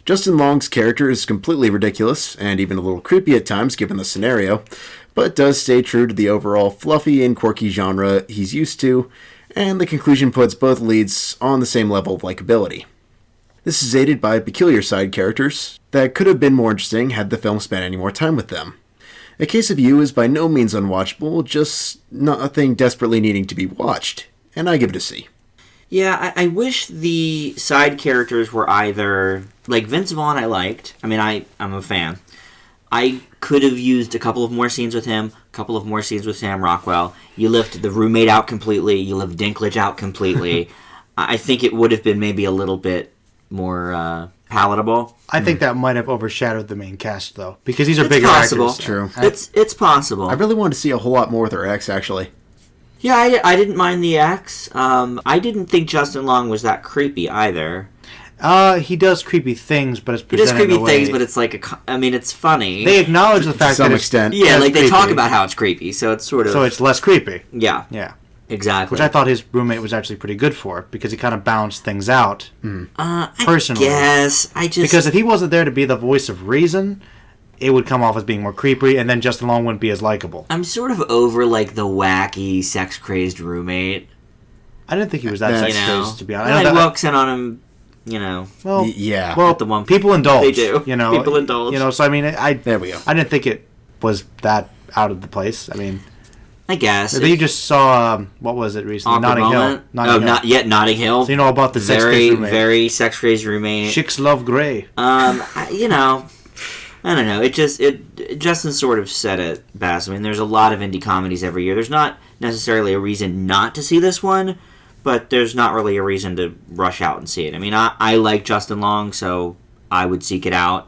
Justin Long's character is completely ridiculous, and even a little creepy at times given the scenario, but does stay true to the overall fluffy and quirky genre he's used to, and the conclusion puts both leads on the same level of likability. This is aided by peculiar side characters that could have been more interesting had the film spent any more time with them. A Case of You is by no means unwatchable, just nothing desperately needing to be watched, and I give it a C. Yeah, I wish the side characters were either... Like, Vince Vaughn I liked. I mean, I'm a fan. I could have used a couple of more scenes with him, a couple of more scenes with Sam Rockwell. You left the roommate out completely. You left Dinklage out completely. I think it would have been maybe a little bit more palatable. I think that might have overshadowed the main cast, though, because these are It's bigger possible. actors. True. It's possible. I really wanted to see a whole lot more with her ex, actually. Yeah, I didn't mind the ex. I didn't think Justin Long was that creepy either. He does creepy things, but it's He does presented creepy in a way. things, but it's like it's funny. They acknowledge the fact some that extent. yeah, like they creepy. talk about how it's creepy, so it's sort of So it's less creepy. yeah, Yeah. exactly. Which I thought his roommate was actually pretty good for, because he kind of balanced things out. Personally. Yes, Because if he wasn't there to be the voice of reason, it would come off as being more creepy, and then Justin Long wouldn't be as likable. I'm sort of over like the wacky, sex-crazed roommate. I didn't think he was that You sex know, crazed, to be honest. he walks in on him. Well, Yeah. Well, At the one people indulge. they do. People indulge. So I mean, There we go. I didn't think it was that out of the place. I mean, I guess. you just saw what was it recently? Awkward Notting Hill. moment. Notting Hill. Not yet. Notting Hill. So you know about the sex very, crazed roommate. very sex-crazed roommate. Chicks love gray. I don't know. Justin sort of said it best. I mean, there's a lot of indie comedies every year. There's not necessarily a reason not to see this one, but there's not really a reason to rush out and see it. I mean, I like Justin Long, so I would seek it out.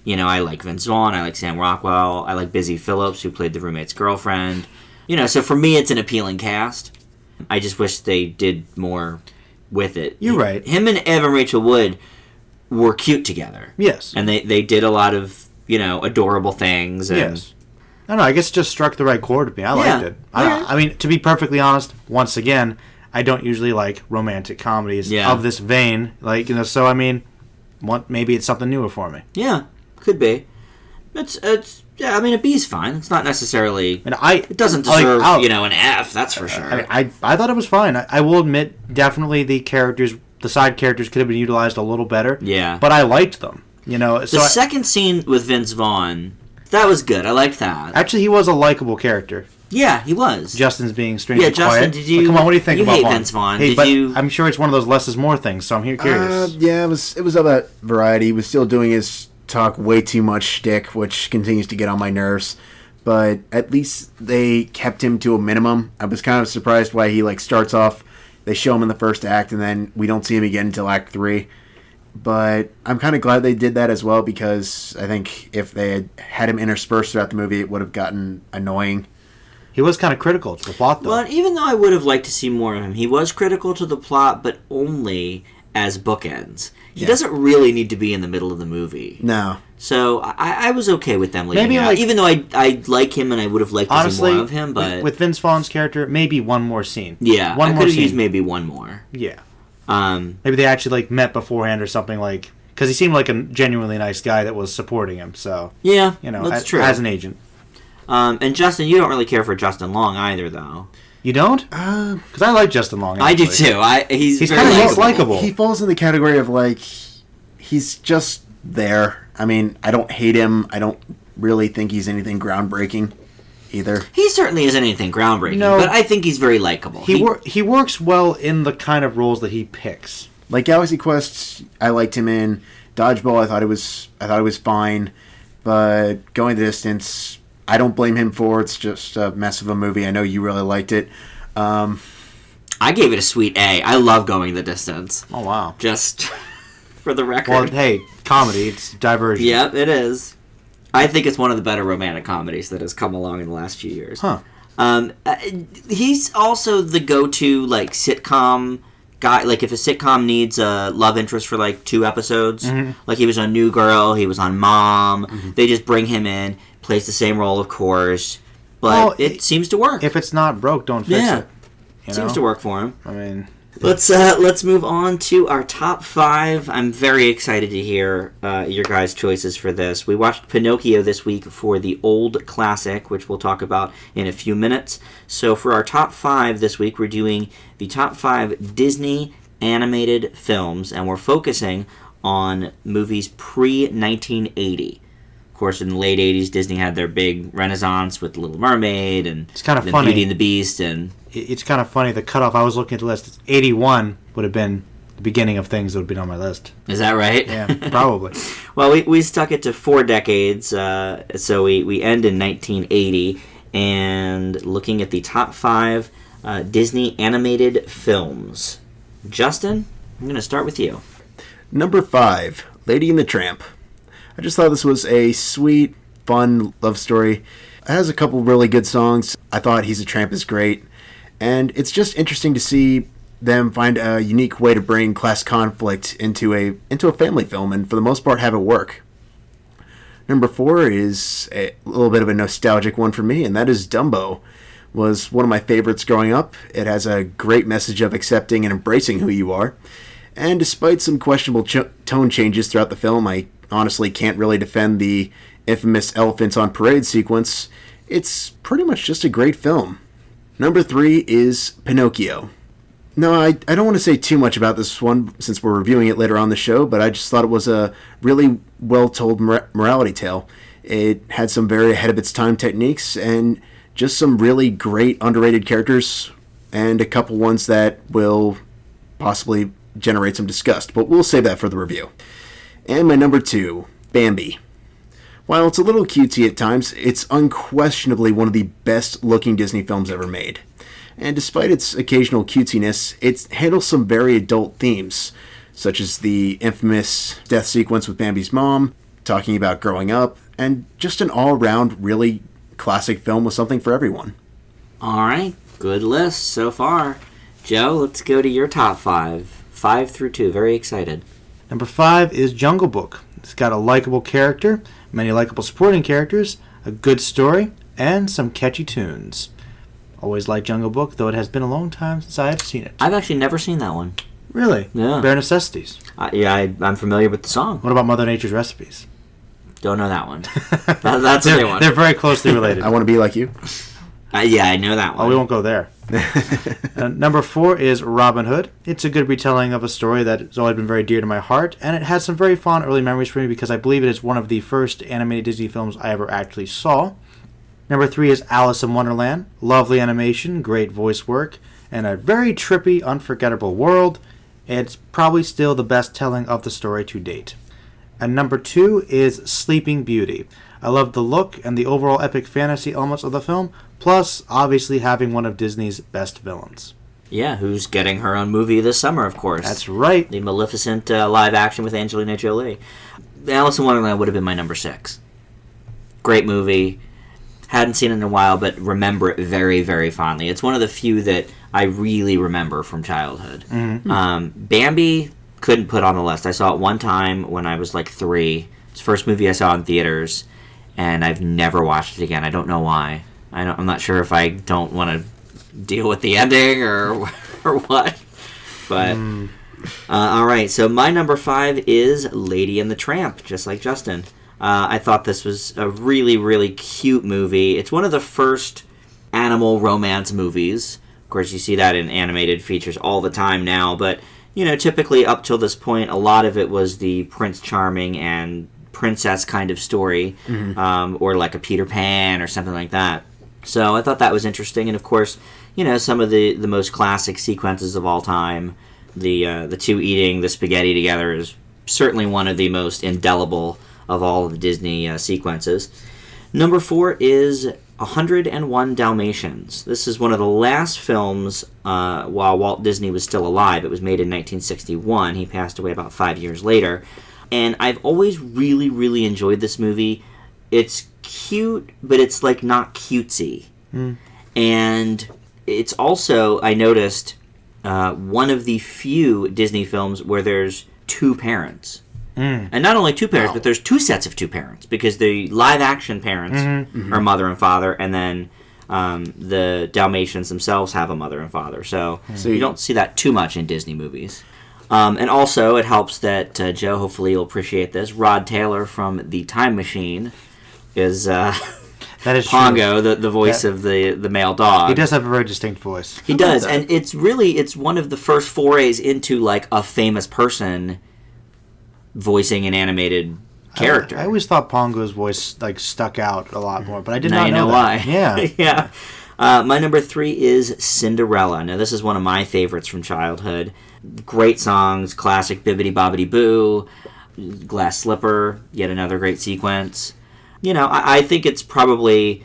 I like Vince Vaughn. I like Sam Rockwell. I like Busy Phillips, who played the roommate's girlfriend. So for me, it's an appealing cast. I just wish they did more with it. You're right. Him and Evan Rachel Wood were cute together. Yes. And they did a lot of, adorable things. And Yes. I don't know. I guess it just struck the right chord with me. I liked it. Yeah. I mean, to be perfectly honest, once again, I don't usually like romantic comedies of this vein. So I mean, maybe it's something newer for me. Yeah, could be. Yeah, I mean, a B's fine. It's not necessarily. And it doesn't deserve, an F. That's for sure. I thought it was fine. I will admit, definitely the side characters could have been utilized a little better. Yeah. But I liked them. The second scene with Vince Vaughn, that was good. I liked that. Actually, he was a likable character. Yeah, he was. Justin's being strangely Yeah, Justin, quiet. did you? Come on, what do you think about hate Vaughn? Vince Vaughn? Hey, Did but you? I'm sure it's one of those less is more things. So I'm here curious. Yeah, it was of that variety. He was still doing his talk way too much shtick, which continues to get on my nerves. But at least they kept him to a minimum. I was kind of surprised why he starts off. They show him in the first act, and then we don't see him again until Act 3. But I'm kind of glad they did that as well, because I think if they had him interspersed throughout the movie, it would have gotten annoying. He was kind of critical to the plot, though. Well, even though I would have liked to see more of him, he was critical to the plot, but only as bookends. He doesn't really need to be in the middle of the movie. No. So I was okay with them leaving Maybe him out, even though I like him and I would have liked to see more of him. But with Vince Vaughn's character, maybe one more scene. Yeah, one I more could have scene. used maybe one more. Yeah. Maybe they actually met beforehand or something, because he seemed like a genuinely nice guy that was supporting him. So yeah, that's true. As an agent. And Justin, you don't really care for Justin Long either, though. You don't? Because I like Justin Long. Actually. I do too. He's kind of likable. He falls in the category of he's just there. I mean, I don't hate him. I don't really think he's anything groundbreaking either. He certainly isn't anything groundbreaking, but I think he's very likable. He works well in the kind of roles that he picks. Like Galaxy Quest, I liked him in. Dodgeball, I thought it was fine, but Going the Distance, I don't blame him for. It's just a mess of a movie. I know you really liked it. I gave it a sweet A. I love Going the Distance. Oh wow! Just for the record. Well, hey, comedy. It's diversion. Yeah, it is. I think it's one of the better romantic comedies that has come along in the last few years. Huh. He's also the go-to sitcom guy. Like if a sitcom needs a love interest for 2 episodes, like he was on New Girl, he was on Mom. They just bring him in, plays the same role, of course, but it seems to work. If it's not broke, don't fix it. Seems to work for him. I mean, let's move on to our top 5. I'm very excited to hear your guys' choices for this. We watched Pinocchio this week for the old classic, which we'll talk about in a few minutes. So for our top 5 this week, we're doing the top 5 Disney animated films, and we're focusing on movies pre-1980. Of course, in the late 80s, Disney had their big renaissance with The Little Mermaid and it's kind of funny. Beauty and the Beast. And it's kind of funny, the cutoff, I was looking at the list, 81 would have been the beginning of things that would have been on my list. Is that right? Yeah, probably. Well, we stuck it to 4 decades, so we end in 1980, and looking at the top 5 Disney animated films. Justin, I'm going to start with you. Number 5, Lady and the Tramp. I just thought this was a sweet, fun love story. It has a couple really good songs. I thought He's a Tramp is great. And it's just interesting to see them find a unique way to bring class conflict into a family film, and for the most part have it work. Number 4 is a little bit of a nostalgic one for me, and that is Dumbo. Was one of my favorites growing up. It has a great message of accepting and embracing who you are. And despite some questionable tone changes throughout the film, I honestly can't really defend the infamous elephants on parade sequence. It's pretty much just a great film. Number 3 is Pinocchio. No, I don't want to say too much about this one since we're reviewing it later on the show, but I just thought it was a really well-told morality tale. It had some very ahead-of-its-time techniques and just some really great underrated characters and a couple ones that will possibly generate some disgust, but we'll save that for the review. And my number 2, Bambi. While it's a little cutesy at times, it's unquestionably one of the best-looking Disney films ever made. And despite its occasional cutesiness, it handles some very adult themes, such as the infamous death sequence with Bambi's mom, talking about growing up, and just an all-around really classic film with something for everyone. All right, good list so far. Joe, let's go to your top 5. 5 through 2, very excited. Number 5 is Jungle Book. It's got a likable character, many likable supporting characters, a good story, and some catchy tunes. Always liked Jungle Book, though it has been a long time since I have seen it. I've actually never seen that one. Really? Yeah. Bare Necessities. I'm familiar with the song. What about Mother Nature's Recipes? Don't know that one. That's a new one. They're very closely related. I Want to Be Like You. Yeah, I know that one. Oh, we won't go there. Number 4 is Robin Hood. It's a good retelling of a story that has always been very dear to my heart, and it has some very fond early memories for me because I believe it is one of the first animated Disney films I ever actually saw. Number 3 is Alice in Wonderland. Lovely animation, great voice work, and a very trippy, unforgettable world. It's probably still the best telling of the story to date. And number 2 is Sleeping Beauty. I love the look and the overall epic fantasy elements of the film, plus obviously having one of Disney's best villains. Yeah, who's getting her own movie this summer, of course. That's right. The Maleficent live action with Angelina Jolie. Alice in Wonderland would have been my number 6. Great movie. Hadn't seen it in a while, but remember it very, very fondly. It's one of the few that I really remember from childhood. Mm-hmm. Bambi couldn't put on the list. I saw it one time when I was like 3. It's the first movie I saw in theaters, and I've never watched it again. I don't know why. I'm not sure if I don't want to deal with the ending or what. But all right, so my number 5 is Lady and the Tramp, just like Justin. I thought this was a really, really cute movie. It's one of the first animal romance movies. Of course, you see that in animated features all the time now, but typically up till this point, a lot of it was the Prince Charming and princess kind of story, or like a Peter Pan or something like that. So I thought that was interesting, and of course, some of the most classic sequences of all time. The two eating the spaghetti together is certainly one of the most indelible of all of the Disney sequences. Number 4 is 101 Dalmatians. This is one of the last films while Walt Disney was still alive. It was made in 1961. He passed away about 5 years later. And I've always really, really enjoyed this movie. It's cute, but it's like not cutesy. And it's also, I noticed, one of the few Disney films where there's 2 parents. And not only 2 parents, but there's 2 sets of 2 parents, because the live-action parents are mother and father, and then the Dalmatians themselves have a mother and father. So you don't see that too much in Disney movies. And also, it helps that, Joe, hopefully you'll appreciate this, Rod Taylor from The Time Machine is that is Pongo, the voice of the male dog. He does have a very distinct voice. He does, and it's one of the first forays into like a famous person voicing an animated character. I always thought Pongo's voice like stuck out a lot more, but I did now not know that. Why. Yeah. Yeah. My number 3 is Cinderella. Now, this is one of my favorites from childhood. Great songs, classic Bibbidi Bobbidi Boo, Glass Slipper, yet another great sequence. I think it's probably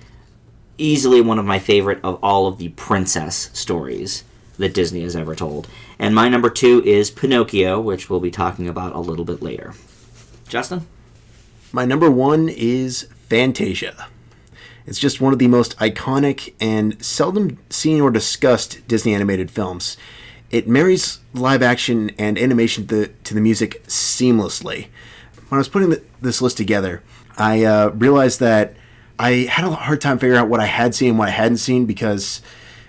easily one of my favorite of all of the princess stories that Disney has ever told. And my number 2 is Pinocchio, which we'll be talking about a little bit later. Justin? My number 1 is Fantasia. It's just one of the most iconic and seldom seen or discussed Disney animated films. It marries live action and animation to the music seamlessly. When I was putting this list together, I realized that I had a hard time figuring out what I had seen and what I hadn't seen, because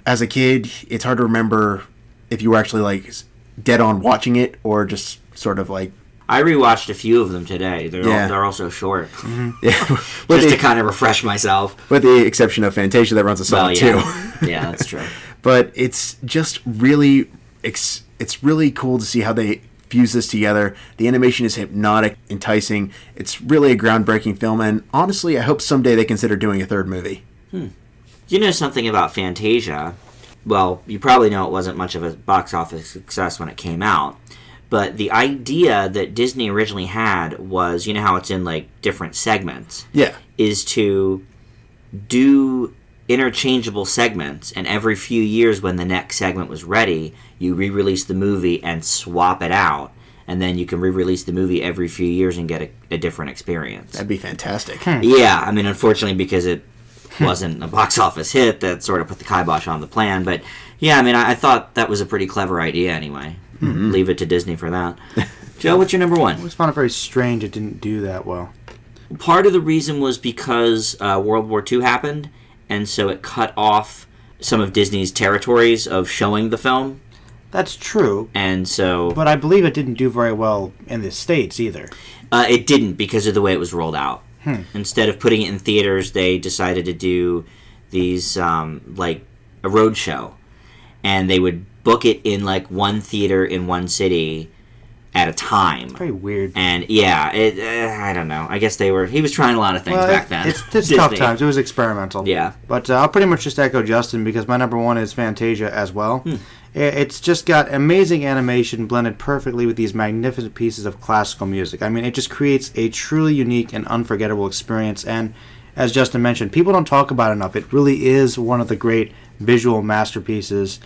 as a kid, it's hard to remember if you were actually like dead on watching it or just sort of like... I rewatched a few of them today. They're also short. Mm-hmm. Yeah. Just to kind of refresh myself. With the exception of Fantasia that runs a song too. Yeah, that's true. But it's just really... It's really cool to see how they fuse this together. The animation is hypnotic, enticing. It's really a groundbreaking film, and honestly, I hope someday they consider doing a third movie. You know something about Fantasia? Well, you probably know it wasn't much of a box office success when it came out, but the idea that Disney originally had was, you know how it's in like different segments? Yeah. Is to do interchangeable segments, and every few years when the next segment was ready, you re-release the movie and swap it out, and then you can re-release the movie every few years and get a different experience. That'd be fantastic. Yeah, I mean, unfortunately, because it wasn't a box office hit, that sort of put the kibosh on the plan, but yeah, I mean, I thought that was a pretty clever idea anyway. Mm-hmm. Leave it to Disney for that. Joe, what's your number one? I always found it very strange it didn't do that well. Part of the reason was because World War II happened, and so it cut off some of Disney's territories of showing the film. That's true. And so... But I believe it didn't do very well in the States either. It didn't, because of the way it was rolled out. Instead of putting it in theaters, they decided to do these, like, a road show. And they would book it in, like, one theater in one city at a time. It's very weird. And, yeah, I don't know. I guess he was trying a lot of things back then. It's tough times. It was experimental. Yeah. But I'll pretty much just echo Justin, because my number one is Fantasia as well. It's just got amazing animation blended perfectly with these magnificent pieces of classical music. I mean, it just creates a truly unique and unforgettable experience. And as Justin mentioned, people don't talk about it enough. It really is one of the great visual masterpieces.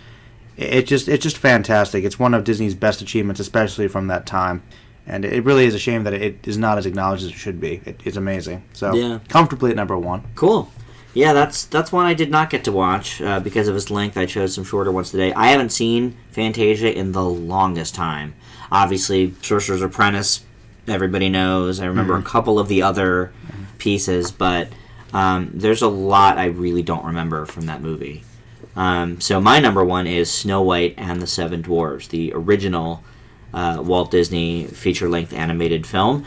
It's just fantastic. It's one of Disney's best achievements, especially from that time. And it really is a shame that it is not as acknowledged as it should be. It's amazing. So, yeah. Comfortably at number one. Cool. Yeah, that's one I did not get to watch because of its length. I chose some shorter ones today. I haven't seen Fantasia in the longest time. Obviously, Sorcerer's Apprentice, everybody knows. I remember a couple of the other pieces, but there's a lot I really don't remember from that movie. So my number one is Snow White and the Seven Dwarfs, the original Walt Disney feature-length animated film.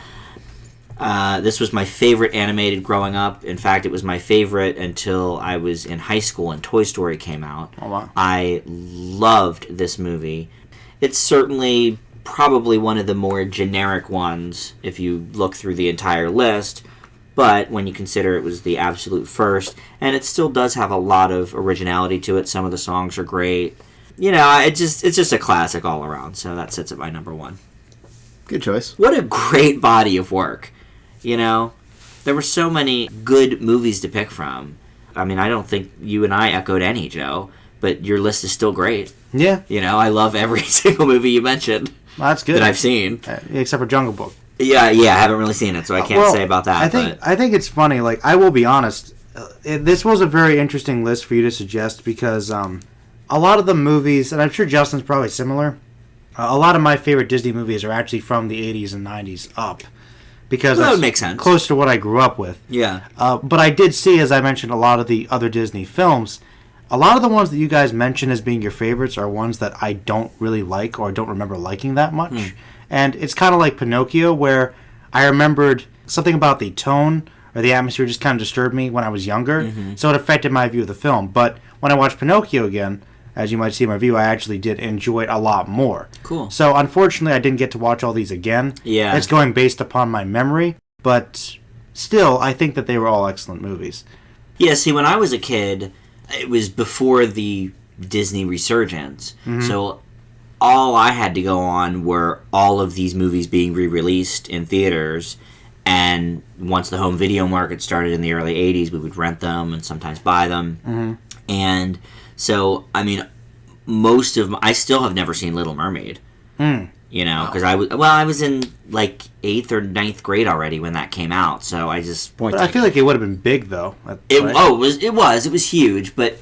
This was my favorite animated growing up. In fact, it was my favorite until I was in high school and Toy Story came out. Oh, wow. I loved this movie. It's certainly probably one of the more generic ones if you look through the entire list, but when you consider it was the absolute first, and it still does have a lot of originality to it. Some of the songs are great. You know, it's just a classic all around, so that sits at my number one. Good choice. What a great body of work. You know, there were so many good movies to pick from. I mean, I don't think you and I echoed any, Joe, but your list is still great. Yeah. You know, I love every single movie you mentioned. Well, that's good. That I've seen. Except for Jungle Book. Yeah, I haven't really seen it, so I can't say about that. I think it's funny. Like, I will be honest, this was a very interesting list for you to suggest because a lot of the movies, and I'm sure Justin's probably similar, a lot of my favorite Disney movies are actually from the 80s and 90s up. Because that would make sense. Close to what I grew up with. Yeah. But I did see, as I mentioned, a lot of the other Disney films. A lot of the ones that you guys mention as being your favorites are ones that I don't really like or don't remember liking that much. And it's kind of like Pinocchio, where I remembered something about the tone or the atmosphere just kind of disturbed me when I was younger. So it affected my view of the film. But when I watched Pinocchio again, as you might see in my review, I actually did enjoy it a lot more. Cool. So, unfortunately, I didn't get to watch all these again. Yeah. It's going based upon my memory, but still, I think that they were all excellent movies. Yeah, see, when I was a kid, it was before the Disney resurgence. So all I had to go on were all of these movies being re-released in theaters, and once the home video market started in the early 80s, we would rent them and sometimes buy them. And so, I mean, I still have never seen Little Mermaid. Because I was in like 8th or 9th grade already when that came out, so I just But I feel like it would have been big though. It was huge, but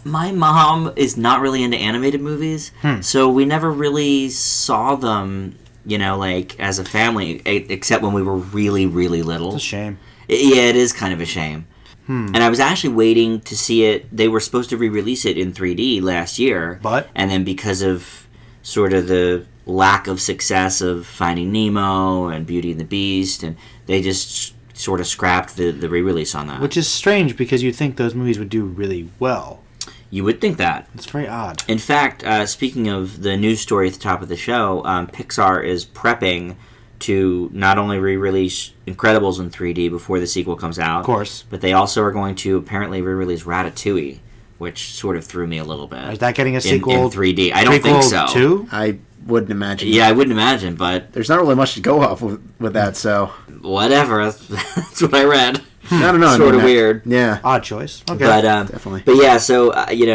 my mom is not really into animated movies, so we never really saw them, like as a family, except when we were really, really little. It's a shame. Yeah, it is kind of a shame. And I was actually waiting to see it. They were supposed to re-release it in 3D last year, and then because of sort of the lack of success of Finding Nemo and Beauty and the Beast, and they just sort of scrapped the re-release on that. Which is strange because you'd think those movies would do really well. You would think that. It's very odd. In fact, speaking of the news story at the top of the show, Pixar is prepping to not only re-release Incredibles in 3D before the sequel comes out, of course, but they also are going to apparently re-release Ratatouille, which sort of threw me a little bit. Is that getting a sequel in 3D? I don't think so. Too? I wouldn't imagine. Yeah, I wouldn't imagine, but there's not really much to go off with that, so whatever. That's what I read. I don't know. Sort of weird. Yeah. Odd choice. Okay. But, definitely. But yeah, so,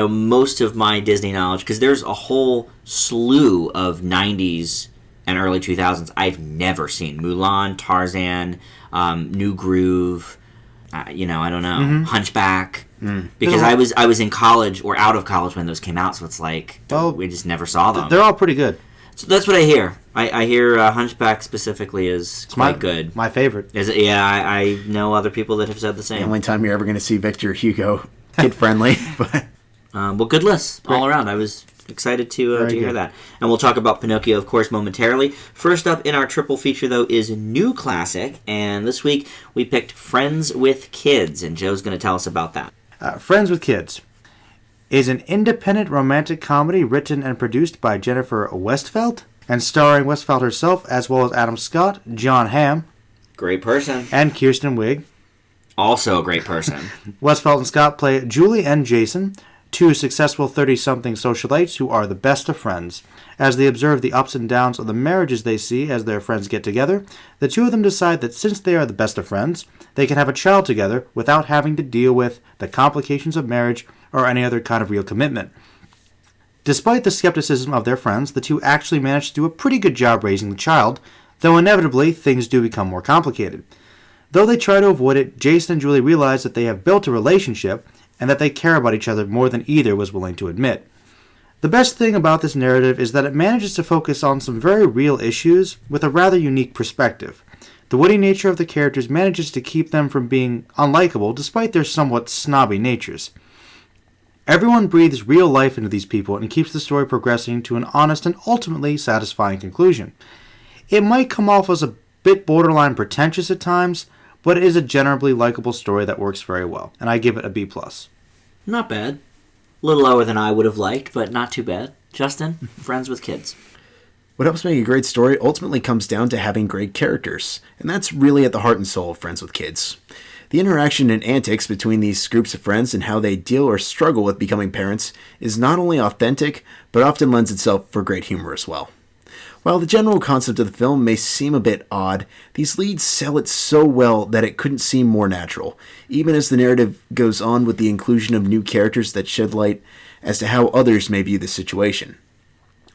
most of my Disney knowledge, because there's a whole slew of 90s and early 2000s I've never seen. Mulan, Tarzan, New Groove, I don't know, Hunchback. Because I was in college or out of college when those came out, so it's like, we just never saw them. They're all pretty good. So that's what I hear. I hear Hunchback specifically is quite good. My favorite. Is it? Yeah, I know other people that have said the same. The only time you're ever going to see Victor Hugo kid-friendly. But well, good list all around. I was excited to hear that. And we'll talk about Pinocchio, of course, momentarily. First up in our triple feature, though, is a new classic. And this week, we picked Friends with Kids. And Joe's going to tell us about that. Friends with Kids is an independent romantic comedy written and produced by Jennifer Westfeldt and starring Westfeldt herself as well as Adam Scott, John Hamm, great person, and Kirsten Wiig, also a great person. Westfeldt and Scott play Julie and Jason, two successful 30-something socialites who are the best of friends. As they observe the ups and downs of the marriages they see as their friends get together, the two of them decide that since they are the best of friends, they can have a child together without having to deal with the complications of marriage or any other kind of real commitment. Despite the skepticism of their friends, the two actually manage to do a pretty good job raising the child, though inevitably things do become more complicated. Though they try to avoid it, Jason and Julie realize that they have built a relationship and that they care about each other more than either was willing to admit. The best thing about this narrative is that it manages to focus on some very real issues with a rather unique perspective. The witty nature of the characters manages to keep them from being unlikable despite their somewhat snobby natures. Everyone breathes real life into these people and keeps the story progressing to an honest and ultimately satisfying conclusion. It might come off as a bit borderline pretentious at times, but it is a generally likable story that works very well, and I give it a B+. Not bad. A little lower than I would have liked, but not too bad. Justin, Friends with Kids. What helps make a great story ultimately comes down to having great characters, and that's really at the heart and soul of Friends with Kids. The interaction and antics between these groups of friends and how they deal or struggle with becoming parents is not only authentic, but often lends itself for great humor as well. While the general concept of the film may seem a bit odd, these leads sell it so well that it couldn't seem more natural, even as the narrative goes on with the inclusion of new characters that shed light as to how others may view the situation.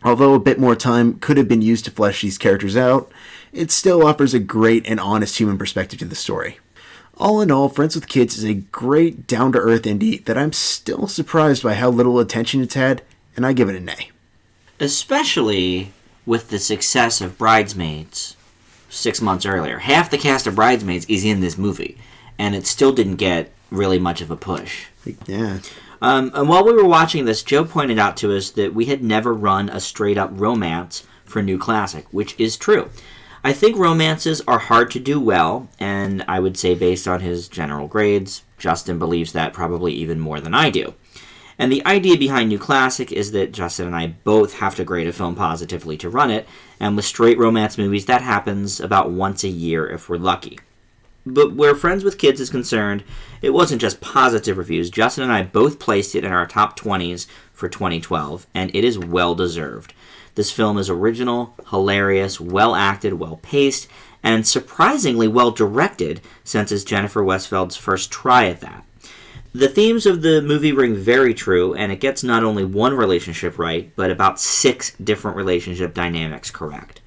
Although a bit more time could have been used to flesh these characters out, it still offers a great and honest human perspective to the story. All in all, Friends with Kids is a great down-to-earth indie that I'm still surprised by how little attention it's had, and I give it an A. Especially with the success of Bridesmaids 6 months earlier. Half the cast of Bridesmaids is in this movie, and it still didn't get really much of a push. Yeah. And while we were watching this, Joe pointed out to us that we had never run a straight-up romance for New Classic, which is true. I think romances are hard to do well, and I would say based on his general grades, Justin believes that probably even more than I do. And the idea behind New Classic is that Justin and I both have to grade a film positively to run it, and with straight romance movies, that happens about once a year if we're lucky. But where Friends with Kids is concerned, it wasn't just positive reviews. Justin and I both placed it in our top 20s for 2012, and it is well-deserved. This film is original, hilarious, well-acted, well-paced, and surprisingly well-directed, since it's Jennifer Westfeldt's first try at that. The themes of the movie ring very true, and it gets not only one relationship right, but about 6 different relationship dynamics correct.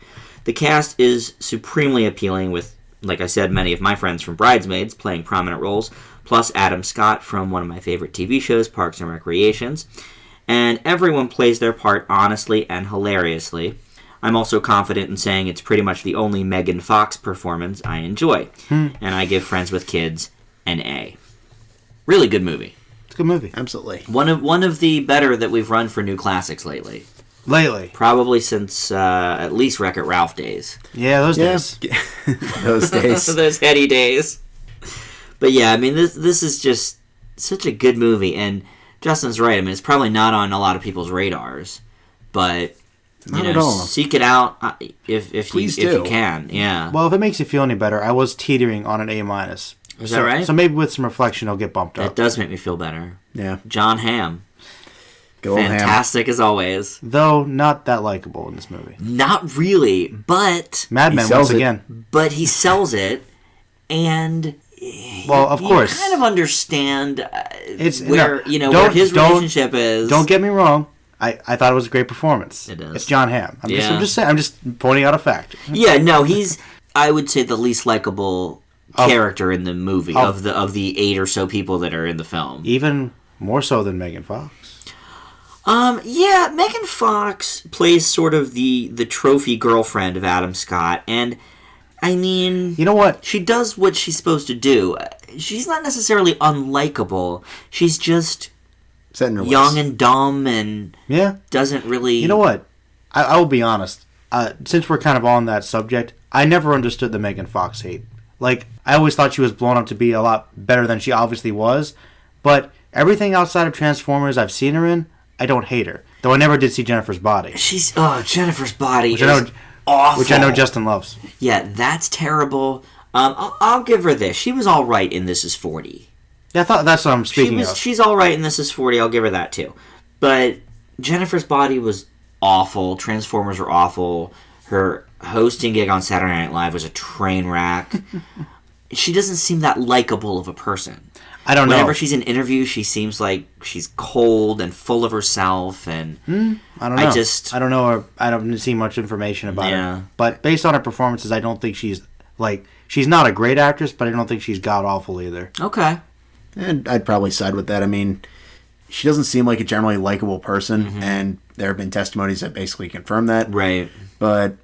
The cast is supremely appealing with, like I said, many of my friends from Bridesmaids playing prominent roles, plus Adam Scott from one of my favorite TV shows, Parks and Recreations. And everyone plays their part honestly and hilariously. I'm also confident in saying it's pretty much the only Megan Fox performance I enjoy. And I give Friends with Kids an A. Really good movie. It's a good movie. Absolutely. One of the better that we've run for new classics lately. Probably since at least Wreck-It Ralph days. Yeah, those days. Those days. Those heady days. But yeah, I mean, this is just such a good movie, and Justin's right. I mean, it's probably not on a lot of people's radars, but not at all. Seek it out if you can. Yeah. Well, if it makes you feel any better, I was teetering on an A-. Is that right? So maybe with some reflection, it'll get bumped up. That does make me feel better. Yeah. John Hamm. Go on, Fantastic as always. Though not that likable in this movie. Not really, but Mad Men once again. But he sells it, and well, of course, you kind of understand it's where where his relationship is. Don't get me wrong. I thought it was a great performance. It is. It's John Hamm. I'm just saying. I'm just pointing out a fact. Yeah, no, he's I would say the least likable character in the movie of the 8 or so people that are in the film. Even more so than Megan Fox. Yeah, Megan Fox plays sort of the trophy girlfriend of Adam Scott, and I mean, you know what? She does what she's supposed to do. She's not necessarily unlikable. She's just young and dumb, and doesn't really. You know what? I will be honest. Since we're kind of on that subject, I never understood the Megan Fox hate. Like, I always thought she was blown up to be a lot better than she obviously was, but everything outside of Transformers I've seen her in, I don't hate her. Though I never did see Jennifer's Body. Jennifer's Body is awful. Which I know Justin loves. Yeah, that's terrible. I'll give her this. She was all right in This Is 40. Yeah, I thought that's what I'm speaking of. She's all right in This Is 40. I'll give her that too. But Jennifer's Body was awful. Transformers were awful. Her hosting gig on Saturday Night Live was a train wreck. She doesn't seem that likable of a person. I don't know. Whenever she's in interviews, she seems like she's cold and full of herself, and I don't know. I don't know her. I don't see much information about her. But based on her performances, I don't think she's not a great actress, but I don't think she's god awful either. Okay. And I'd probably side with that. I mean, she doesn't seem like a generally likable person, and there have been testimonies that basically confirm that. Right. But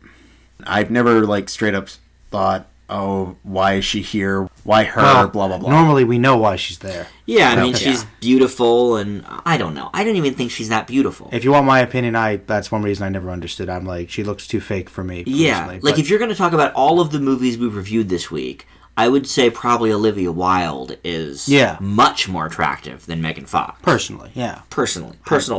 I've never straight up thought, oh, why is she here? Why her? Well, blah, blah, blah. Normally we know why she's there. Yeah, I mean, she's beautiful, and I don't know. I don't even think she's that beautiful. If you want my opinion, that's one reason I never understood. I'm like, she looks too fake for me. Yeah, if you're going to talk about all of the movies we've reviewed this week, I would say probably Olivia Wilde is much more attractive than Megan Fox. Personally, yeah. Personal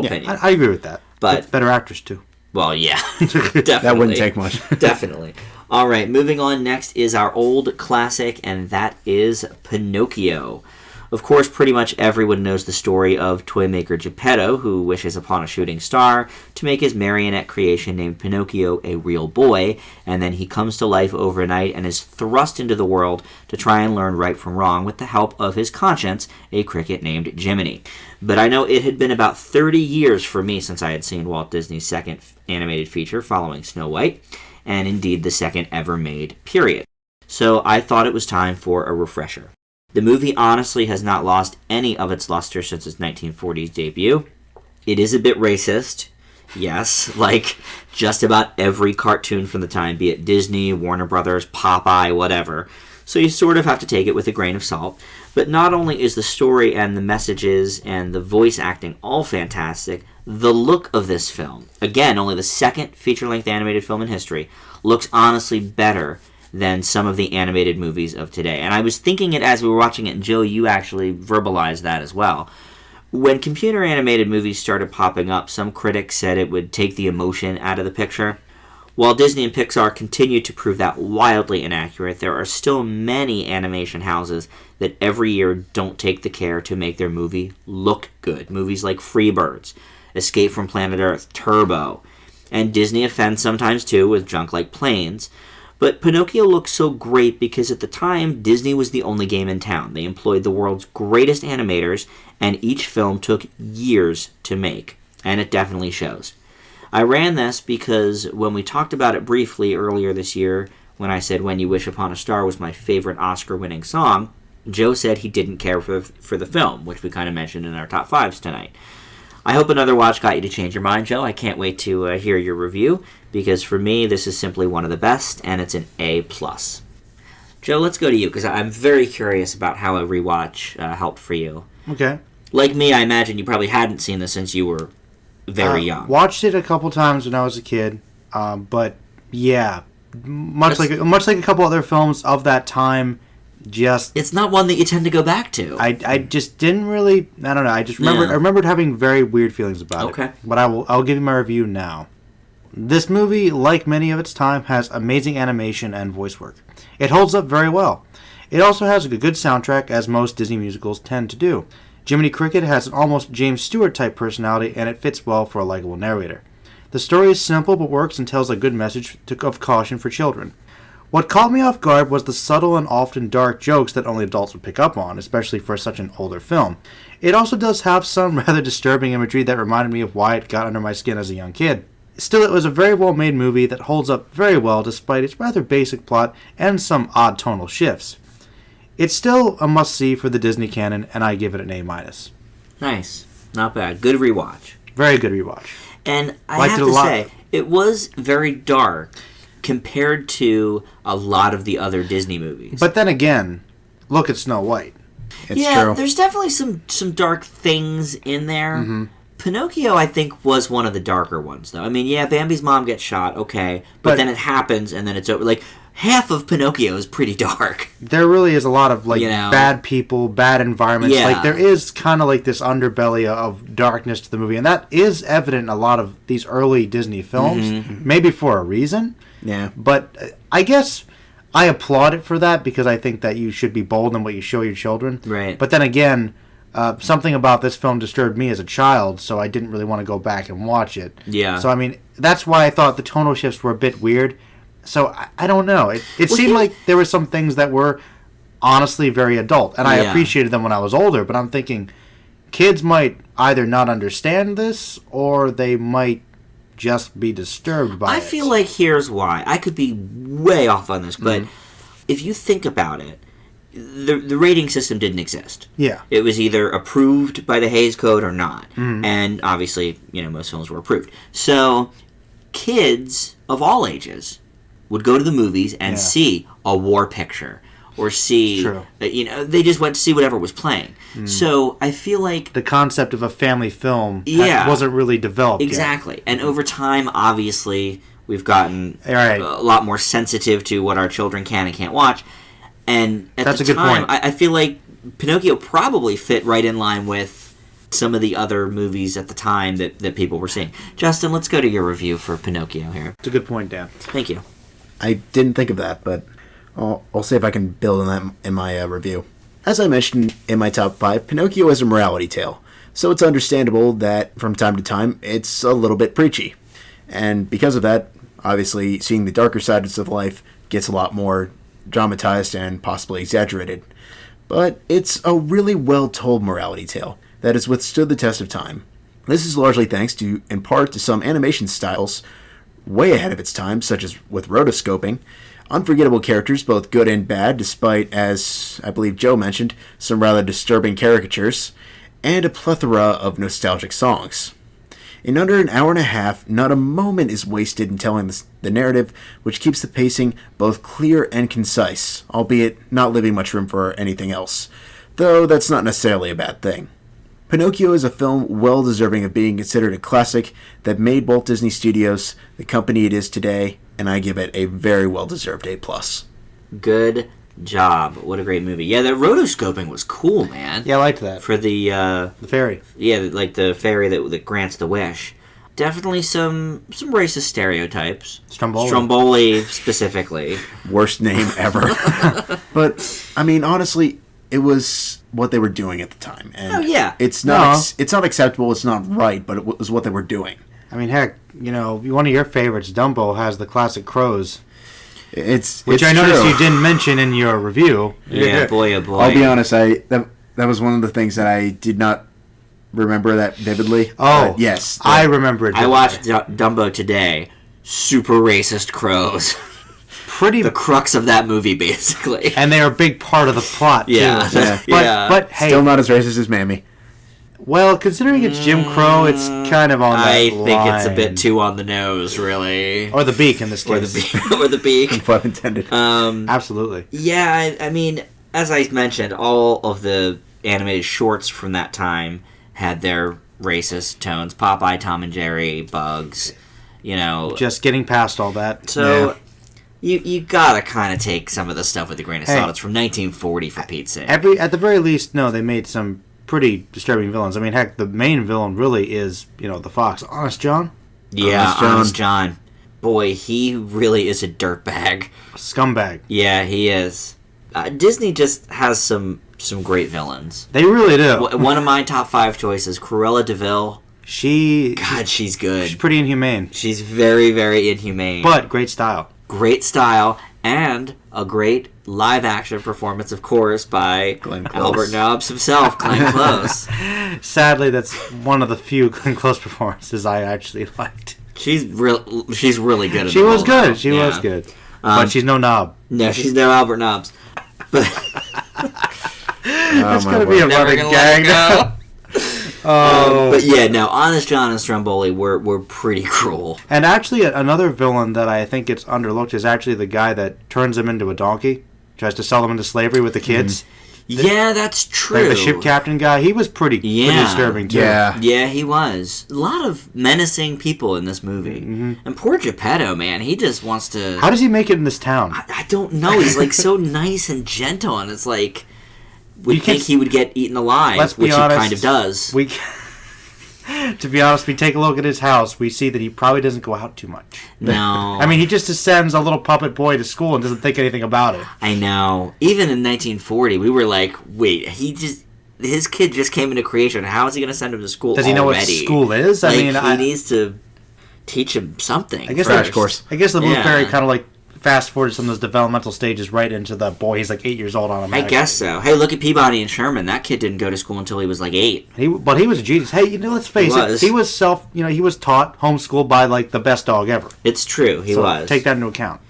opinion. I agree with that. But better actress, too. Well, yeah. Definitely. That wouldn't take much. Definitely. All right, moving on. Next is our old classic, and that is Pinocchio. Of course, pretty much everyone knows the story of toy maker Geppetto, who wishes upon a shooting star to make his marionette creation named Pinocchio a real boy, and then he comes to life overnight and is thrust into the world to try and learn right from wrong with the help of his conscience, a cricket named Jiminy. But I know it had been about 30 years for me since I had seen Walt Disney's second animated feature following Snow White, and indeed the second ever made, period. So I thought it was time for a refresher. The movie honestly has not lost any of its luster since its 1940s debut. It is a bit racist, yes, like just about every cartoon from the time, be it Disney, Warner Brothers, Popeye, whatever. So you sort of have to take it with a grain of salt. But not only is the story and the messages and the voice acting all fantastic, the look of this film, again, only the second feature-length animated film in history, looks honestly better than some of the animated movies of today. And I was thinking it as we were watching it, and Joe, you actually verbalized that as well. When computer animated movies started popping up, some critics said it would take the emotion out of the picture. While Disney and Pixar continue to prove that wildly inaccurate, there are still many animation houses that every year don't take the care to make their movie look good. Movies like Freebirds, Escape from Planet Earth, Turbo, and Disney offends sometimes too with junk like Planes. But Pinocchio looks so great because at the time, Disney was the only game in town. They employed the world's greatest animators, and each film took years to make. And it definitely shows. I ran this because when we talked about it briefly earlier this year, when I said When You Wish Upon a Star was my favorite Oscar-winning song, Joe said he didn't care for the film, which we kind of mentioned in our top fives tonight. I hope another watch got you to change your mind, Joe. I can't wait to hear your review, because for me, this is simply one of the best, and it's an A+. Joe, let's go to you, because I'm very curious about how a rewatch helped for you. Okay. Like me, I imagine you probably hadn't seen this since you were very young. Watched it a couple times when I was a kid, but yeah, much like a couple other films of that time. It's not one that you tend to go back to. I just didn't really. I don't know. I just remembered. Yeah. I remembered having very weird feelings about it. Okay. But I'll give you my review now. This movie, like many of its time, has amazing animation and voice work. It holds up very well. It also has a good soundtrack, as most Disney musicals tend to do. Jiminy Cricket has an almost James Stewart type personality, and it fits well for a likable narrator. The story is simple but works and tells a good message of caution for children. What caught me off guard was the subtle and often dark jokes that only adults would pick up on, especially for such an older film. It also does have some rather disturbing imagery that reminded me of why it got under my skin as a young kid. Still, it was a very well-made movie that holds up very well despite its rather basic plot and some odd tonal shifts. It's still a must-see for the Disney canon, and I give it an A-. Nice. Not bad. Good rewatch. Very good rewatch. And I have to say, it was very dark compared to a lot of the other Disney movies. But then again, look at Snow White. It's true. There's definitely some dark things in there. Mm-hmm. Pinocchio, I think, was one of the darker ones, though. I mean, yeah, Bambi's mom gets shot, okay, but then it happens, and then it's over. Like, half of Pinocchio is pretty dark. There really is a lot of, like, bad people, bad environments. Yeah. Like, there is kind of, like, this underbelly of darkness to the movie, and that is evident in a lot of these early Disney films, maybe for a reason. Yeah. But I guess I applaud it for that, because I think that you should be bold in what you show your children. Right. But then again, something about this film disturbed me as a child, so I didn't really want to go back and watch it. Yeah. So, I mean, that's why I thought the tonal shifts were a bit weird. So, I don't know. It seemed like there were some things that were honestly very adult, and I appreciated them when I was older, but I'm thinking kids might either not understand this, or they might just be disturbed by it. I feel like here's why. I could be way off on this, but if you think about it, the rating system didn't exist. Yeah. It was either approved by the Hays Code or not. And obviously, most films were approved. So kids of all ages would go to the movies and see a war picture or see, they just went to see whatever was playing. So I feel like the concept of a family film wasn't really developed exactly. yet. And over time, obviously, we've gotten a lot more sensitive to what our children can and can't watch. And at That's the a good time, point. I feel like Pinocchio probably fit right in line with some of the other movies at the time that people were seeing. Justin, let's go to your review for Pinocchio here. It's a good point, Dan. Thank you. I didn't think of that, but I'll see if I can build on that in my review. As I mentioned in my top 5, Pinocchio is a morality tale, so it's understandable that from time to time it's a little bit preachy. And because of that, obviously seeing the darker sides of life gets a lot more dramatized and possibly exaggerated. But it's a really well-told morality tale that has withstood the test of time. This is largely thanks to, in part, to some animation styles way ahead of its time, such as with rotoscoping, unforgettable characters, both good and bad, despite, as I believe Joe mentioned, some rather disturbing caricatures, and a plethora of nostalgic songs. In under an hour and a half, not a moment is wasted in telling the narrative, which keeps the pacing both clear and concise, albeit not leaving much room for anything else, though that's not necessarily a bad thing. Pinocchio is a film well deserving of being considered a classic that made Walt Disney Studios the company it is today, and I give it a very well-deserved A+. Good job. What a great movie. Yeah, the rotoscoping was cool, man. Yeah, I liked that. For the fairy. Yeah, like the fairy that grants the wish. Definitely some racist stereotypes. Stromboli specifically. Worst name ever. But, I mean, honestly, it was what they were doing at the time. And it's not it's not acceptable, it's not right, but it was what they were doing. I mean, heck, one of your favorites, Dumbo, has the classic crows. Which I noticed you didn't mention in your review. Yeah, boy, oh boy. I'll be honest, that was one of the things that I did not remember that vividly. Oh, yes. I remember it vividly. I watched Dumbo today. Super racist crows. The crux of that movie, basically. And they are a big part of the plot, yeah. too. Yeah. But hey. Still not as racist as Mammy. Well, considering it's Jim Crow, it's kind of on that I line. think it's a bit too on the nose, really. Or the beak in this case. Or the beak. Pun intended. Absolutely. Yeah, I mean, as I mentioned, all of the animated shorts from that time had their racist tones. Popeye, Tom and Jerry, Bugs, Just getting past all that. So... Yeah. You gotta kind of take some of the stuff with a grain of salt. It's from 1940, for Pete's sake. At the very least, no, they made some pretty disturbing villains. I mean, heck, the main villain really is, the fox. Honest John? Yeah, Honest John. Boy, he really is a dirtbag. A scumbag. Yeah, he is. Disney just has some great villains. They really do. One of my top 5 choices, Cruella de Vil. She's good. She's pretty inhumane. She's very, very inhumane. But great style. Great style, and a great live-action performance, of course, by Albert Nobbs himself, Glenn Close. Sadly, that's one of the few Glenn Close performances I actually liked. She's really good at She was good. She was good. But she's no knob. No, she's no Albert Nobbs. But that's going to be a running gag. But yeah, no, Honest John and Stromboli were pretty cruel. And actually, another villain that I think gets underlooked is actually the guy that turns him into a donkey, tries to sell him into slavery with the kids. Yeah, that's true. Like the ship captain guy, he was pretty disturbing too. Yeah, he was. A lot of menacing people in this movie. Mm-hmm. And poor Geppetto, man, he just wants to... How does he make it in this town? I don't know. He's like so nice and gentle, and it's like... We'd think he would get eaten alive, which he kind of does. To be honest, we take a look at his house, we see that he probably doesn't go out too much. No. I mean, he just sends a little puppet boy to school and doesn't think anything about it. I know. Even in 1940, we were like, wait, his kid just came into creation. How is he going to send him to school already? Does he know what school is? He needs to teach him something. I guess Crash course. I guess the Blue Fairy kind of like fast forward some of those developmental stages right into the boy. He's like 8 years old on him. I guess so. Hey, look at Peabody and Sherman. That kid didn't go to school until he was like 8. But he was a genius. Hey, let's face it. He was he was taught, homeschooled by like the best dog ever. It's true. He was. Take that into account.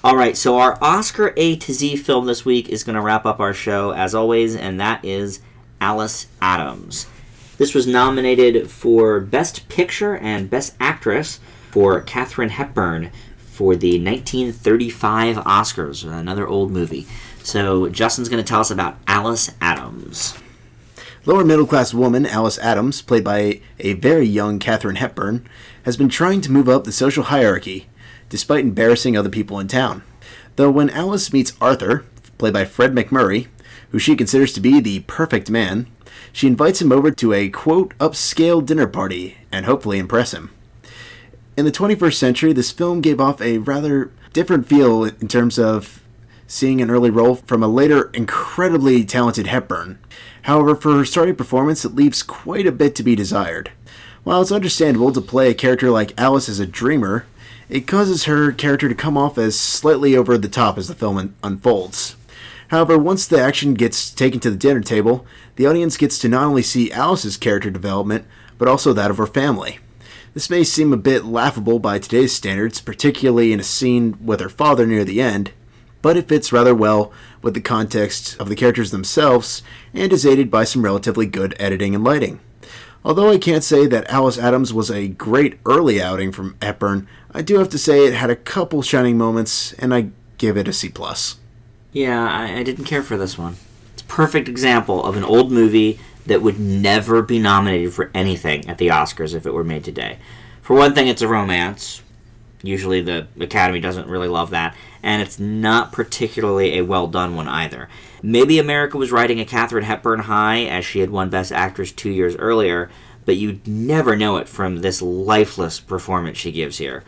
All right. So our Oscar A to Z film this week is going to wrap up our show as always, and that is Alice Adams. This was nominated for Best Picture and Best Actress for Katharine Hepburn for the 1935 Oscars, another old movie. So Justin's going to tell us about Alice Adams. Lower middle-class woman Alice Adams, played by a very young Katharine Hepburn, has been trying to move up the social hierarchy, despite embarrassing other people in town. Though when Alice meets Arthur, played by Fred McMurray, who she considers to be the perfect man, she invites him over to a, quote, upscale dinner party and hopefully impress him. In the 21st century, this film gave off a rather different feel in terms of seeing an early role from a later incredibly talented Hepburn. However, for her starting performance, it leaves quite a bit to be desired. While it's understandable to play a character like Alice as a dreamer, it causes her character to come off as slightly over the top as the film unfolds. However, once the action gets taken to the dinner table, the audience gets to not only see Alice's character development, but also that of her family. This may seem a bit laughable by today's standards, particularly in a scene with her father near the end, but it fits rather well with the context of the characters themselves and is aided by some relatively good editing and lighting. Although I can't say that Alice Adams was a great early outing from Hepburn, I do have to say it had a couple shining moments, and I give it a C+. Yeah, I didn't care for this one. It's a perfect example of an old movie that would never be nominated for anything at the Oscars if it were made today. For one thing, it's a romance. Usually the Academy doesn't really love that. And it's not particularly a well-done one either. Maybe America was riding a Katharine Hepburn high as she had won Best Actress 2 years earlier, but you'd never know it from this lifeless performance she gives here.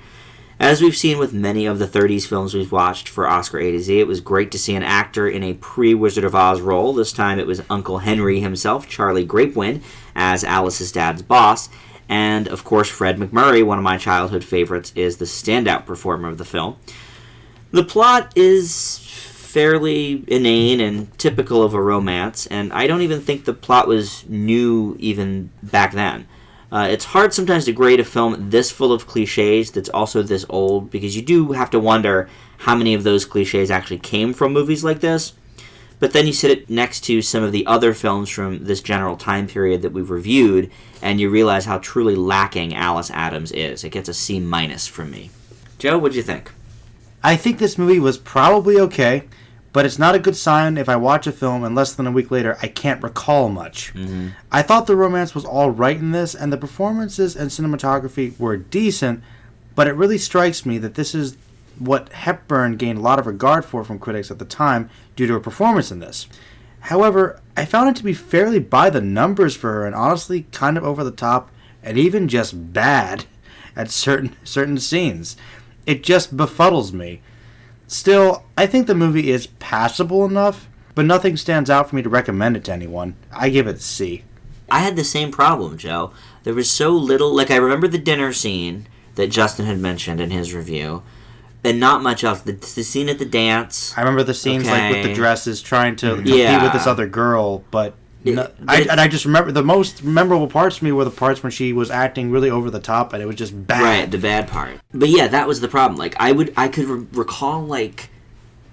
As we've seen with many of the 30s films we've watched for Oscar A to Z, it was great to see an actor in a pre-Wizard of Oz role. This time it was Uncle Henry himself, Charlie Grapewind, as Alice's dad's boss. And, of course, Fred McMurray, one of my childhood favorites, is the standout performer of the film. The plot is fairly inane and typical of a romance, and I don't even think the plot was new even back then. It's hard sometimes to grade a film this full of cliches that's also this old, because you do have to wonder how many of those cliches actually came from movies like this. But then you sit it next to some of the other films from this general time period that we've reviewed, and you realize how truly lacking Alice Adams is. It gets a C- from me. Joe, what'd you think? I think this movie was probably okay, but it's not a good sign if I watch a film and less than a week later I can't recall much. Mm-hmm. I thought the romance was all right in this, and the performances and cinematography were decent, but it really strikes me that this is what Hepburn gained a lot of regard for from critics at the time due to her performance in this. However, I found it to be fairly by the numbers for her and honestly kind of over the top and even just bad at certain scenes. It just befuddles me. Still, I think the movie is passable enough, but nothing stands out for me to recommend it to anyone. I give it a C. I had the same problem, Joe. There was so little... Like, I remember the dinner scene that Justin had mentioned in his review, and not much else. The scene at the dance... I remember the scenes like with the dresses trying to compete with this other girl, but... I just remember the most memorable parts for me were the parts when she was acting really over the top and it was just bad. Right, the bad part. But yeah, that was the problem. Like, I could recall, like,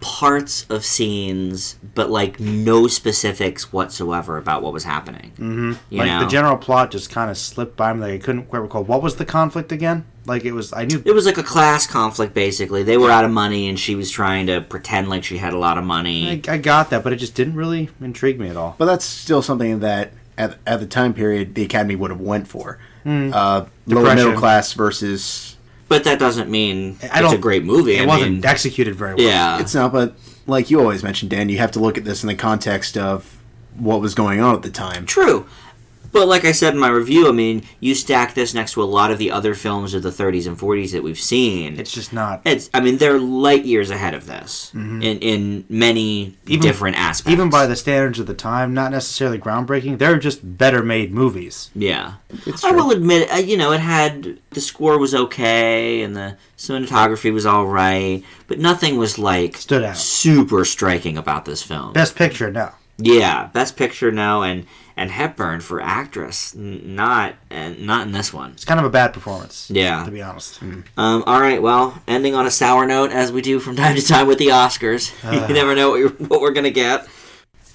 parts of scenes, but, like, no specifics whatsoever about what was happening. Mm-hmm. You like, know? the general plot just kind of slipped by me. Like, I couldn't quite recall. What was the conflict again? Like, it was... I knew... It was like a class conflict, basically. They were out of money, and she was trying to pretend like she had a lot of money. I got that, but it just didn't really intrigue me at all. But that's still something that, at the time period, the Academy would have went for. Lower middle class versus... But that doesn't mean it's a great movie. It wasn't executed very well. Yeah. It's not, but like you always mentioned, Dan, you have to look at this in the context of what was going on at the time. True. But like I said in my review, I mean, you stack this next to a lot of the other films of the 30s and 40s that we've seen. It's just not... I mean, they're light years ahead of this in many different aspects. Even by the standards of the time, not necessarily groundbreaking. They're just better made movies. Yeah. I will admit, it had... The score was okay, and the cinematography was all right, but nothing was, like... Stood out. Super striking about this film. Best Picture, no. Yeah, Best Picture, no, and Hepburn for actress, not in this one. It's kind of a bad performance. Yeah, to be honest. All right, well, ending on a sour note as we do from time to time with the Oscars. You never know what we're gonna get.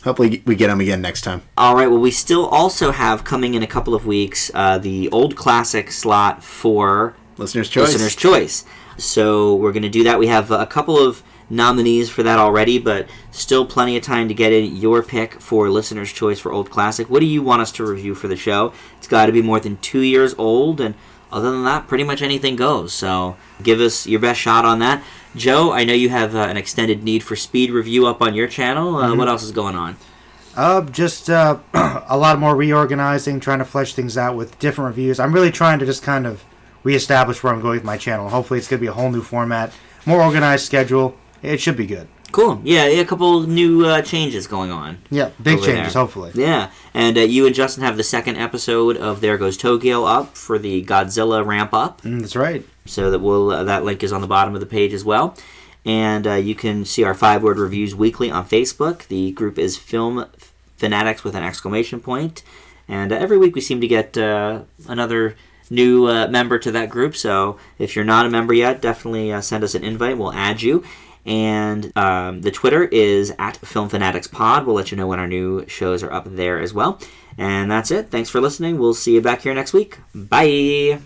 Hopefully, we get them again next time. All right. Well, we still also have coming in a couple of weeks the old classic slot for Listener's Choice. So we're gonna do that. We have a couple of nominees for that already, but still plenty of time to get in your pick for Listener's Choice for Old Classic. What do you want us to review for the show? It's got to be more than 2 years old, and other than that, pretty much anything goes. So give us your best shot on that. Joe, I know you have an extended Need for Speed review up on your channel. What else is going on? Just a lot more reorganizing, trying to flesh things out with different reviews. I'm really trying to just kind of reestablish where I'm going with my channel. Hopefully it's going to be a whole new format, more organized schedule. It should be good. Cool. Yeah, a couple new changes going on. Yeah, big changes, hopefully. Yeah, and you and Justin have the second episode of There Goes Tokyo up for the Godzilla ramp-up. That's right. So that link is on the bottom of the page as well. And you can see our 5-word reviews weekly on Facebook. The group is Film Fanatics with an exclamation point. And every week we seem to get another new member to that group. So if you're not a member yet, definitely send us an invite. We'll add you. And the Twitter is @FilmFanaticsPod. We'll let you know when our new shows are up there as well. And that's it. Thanks for listening. We'll see you back here next week. Bye.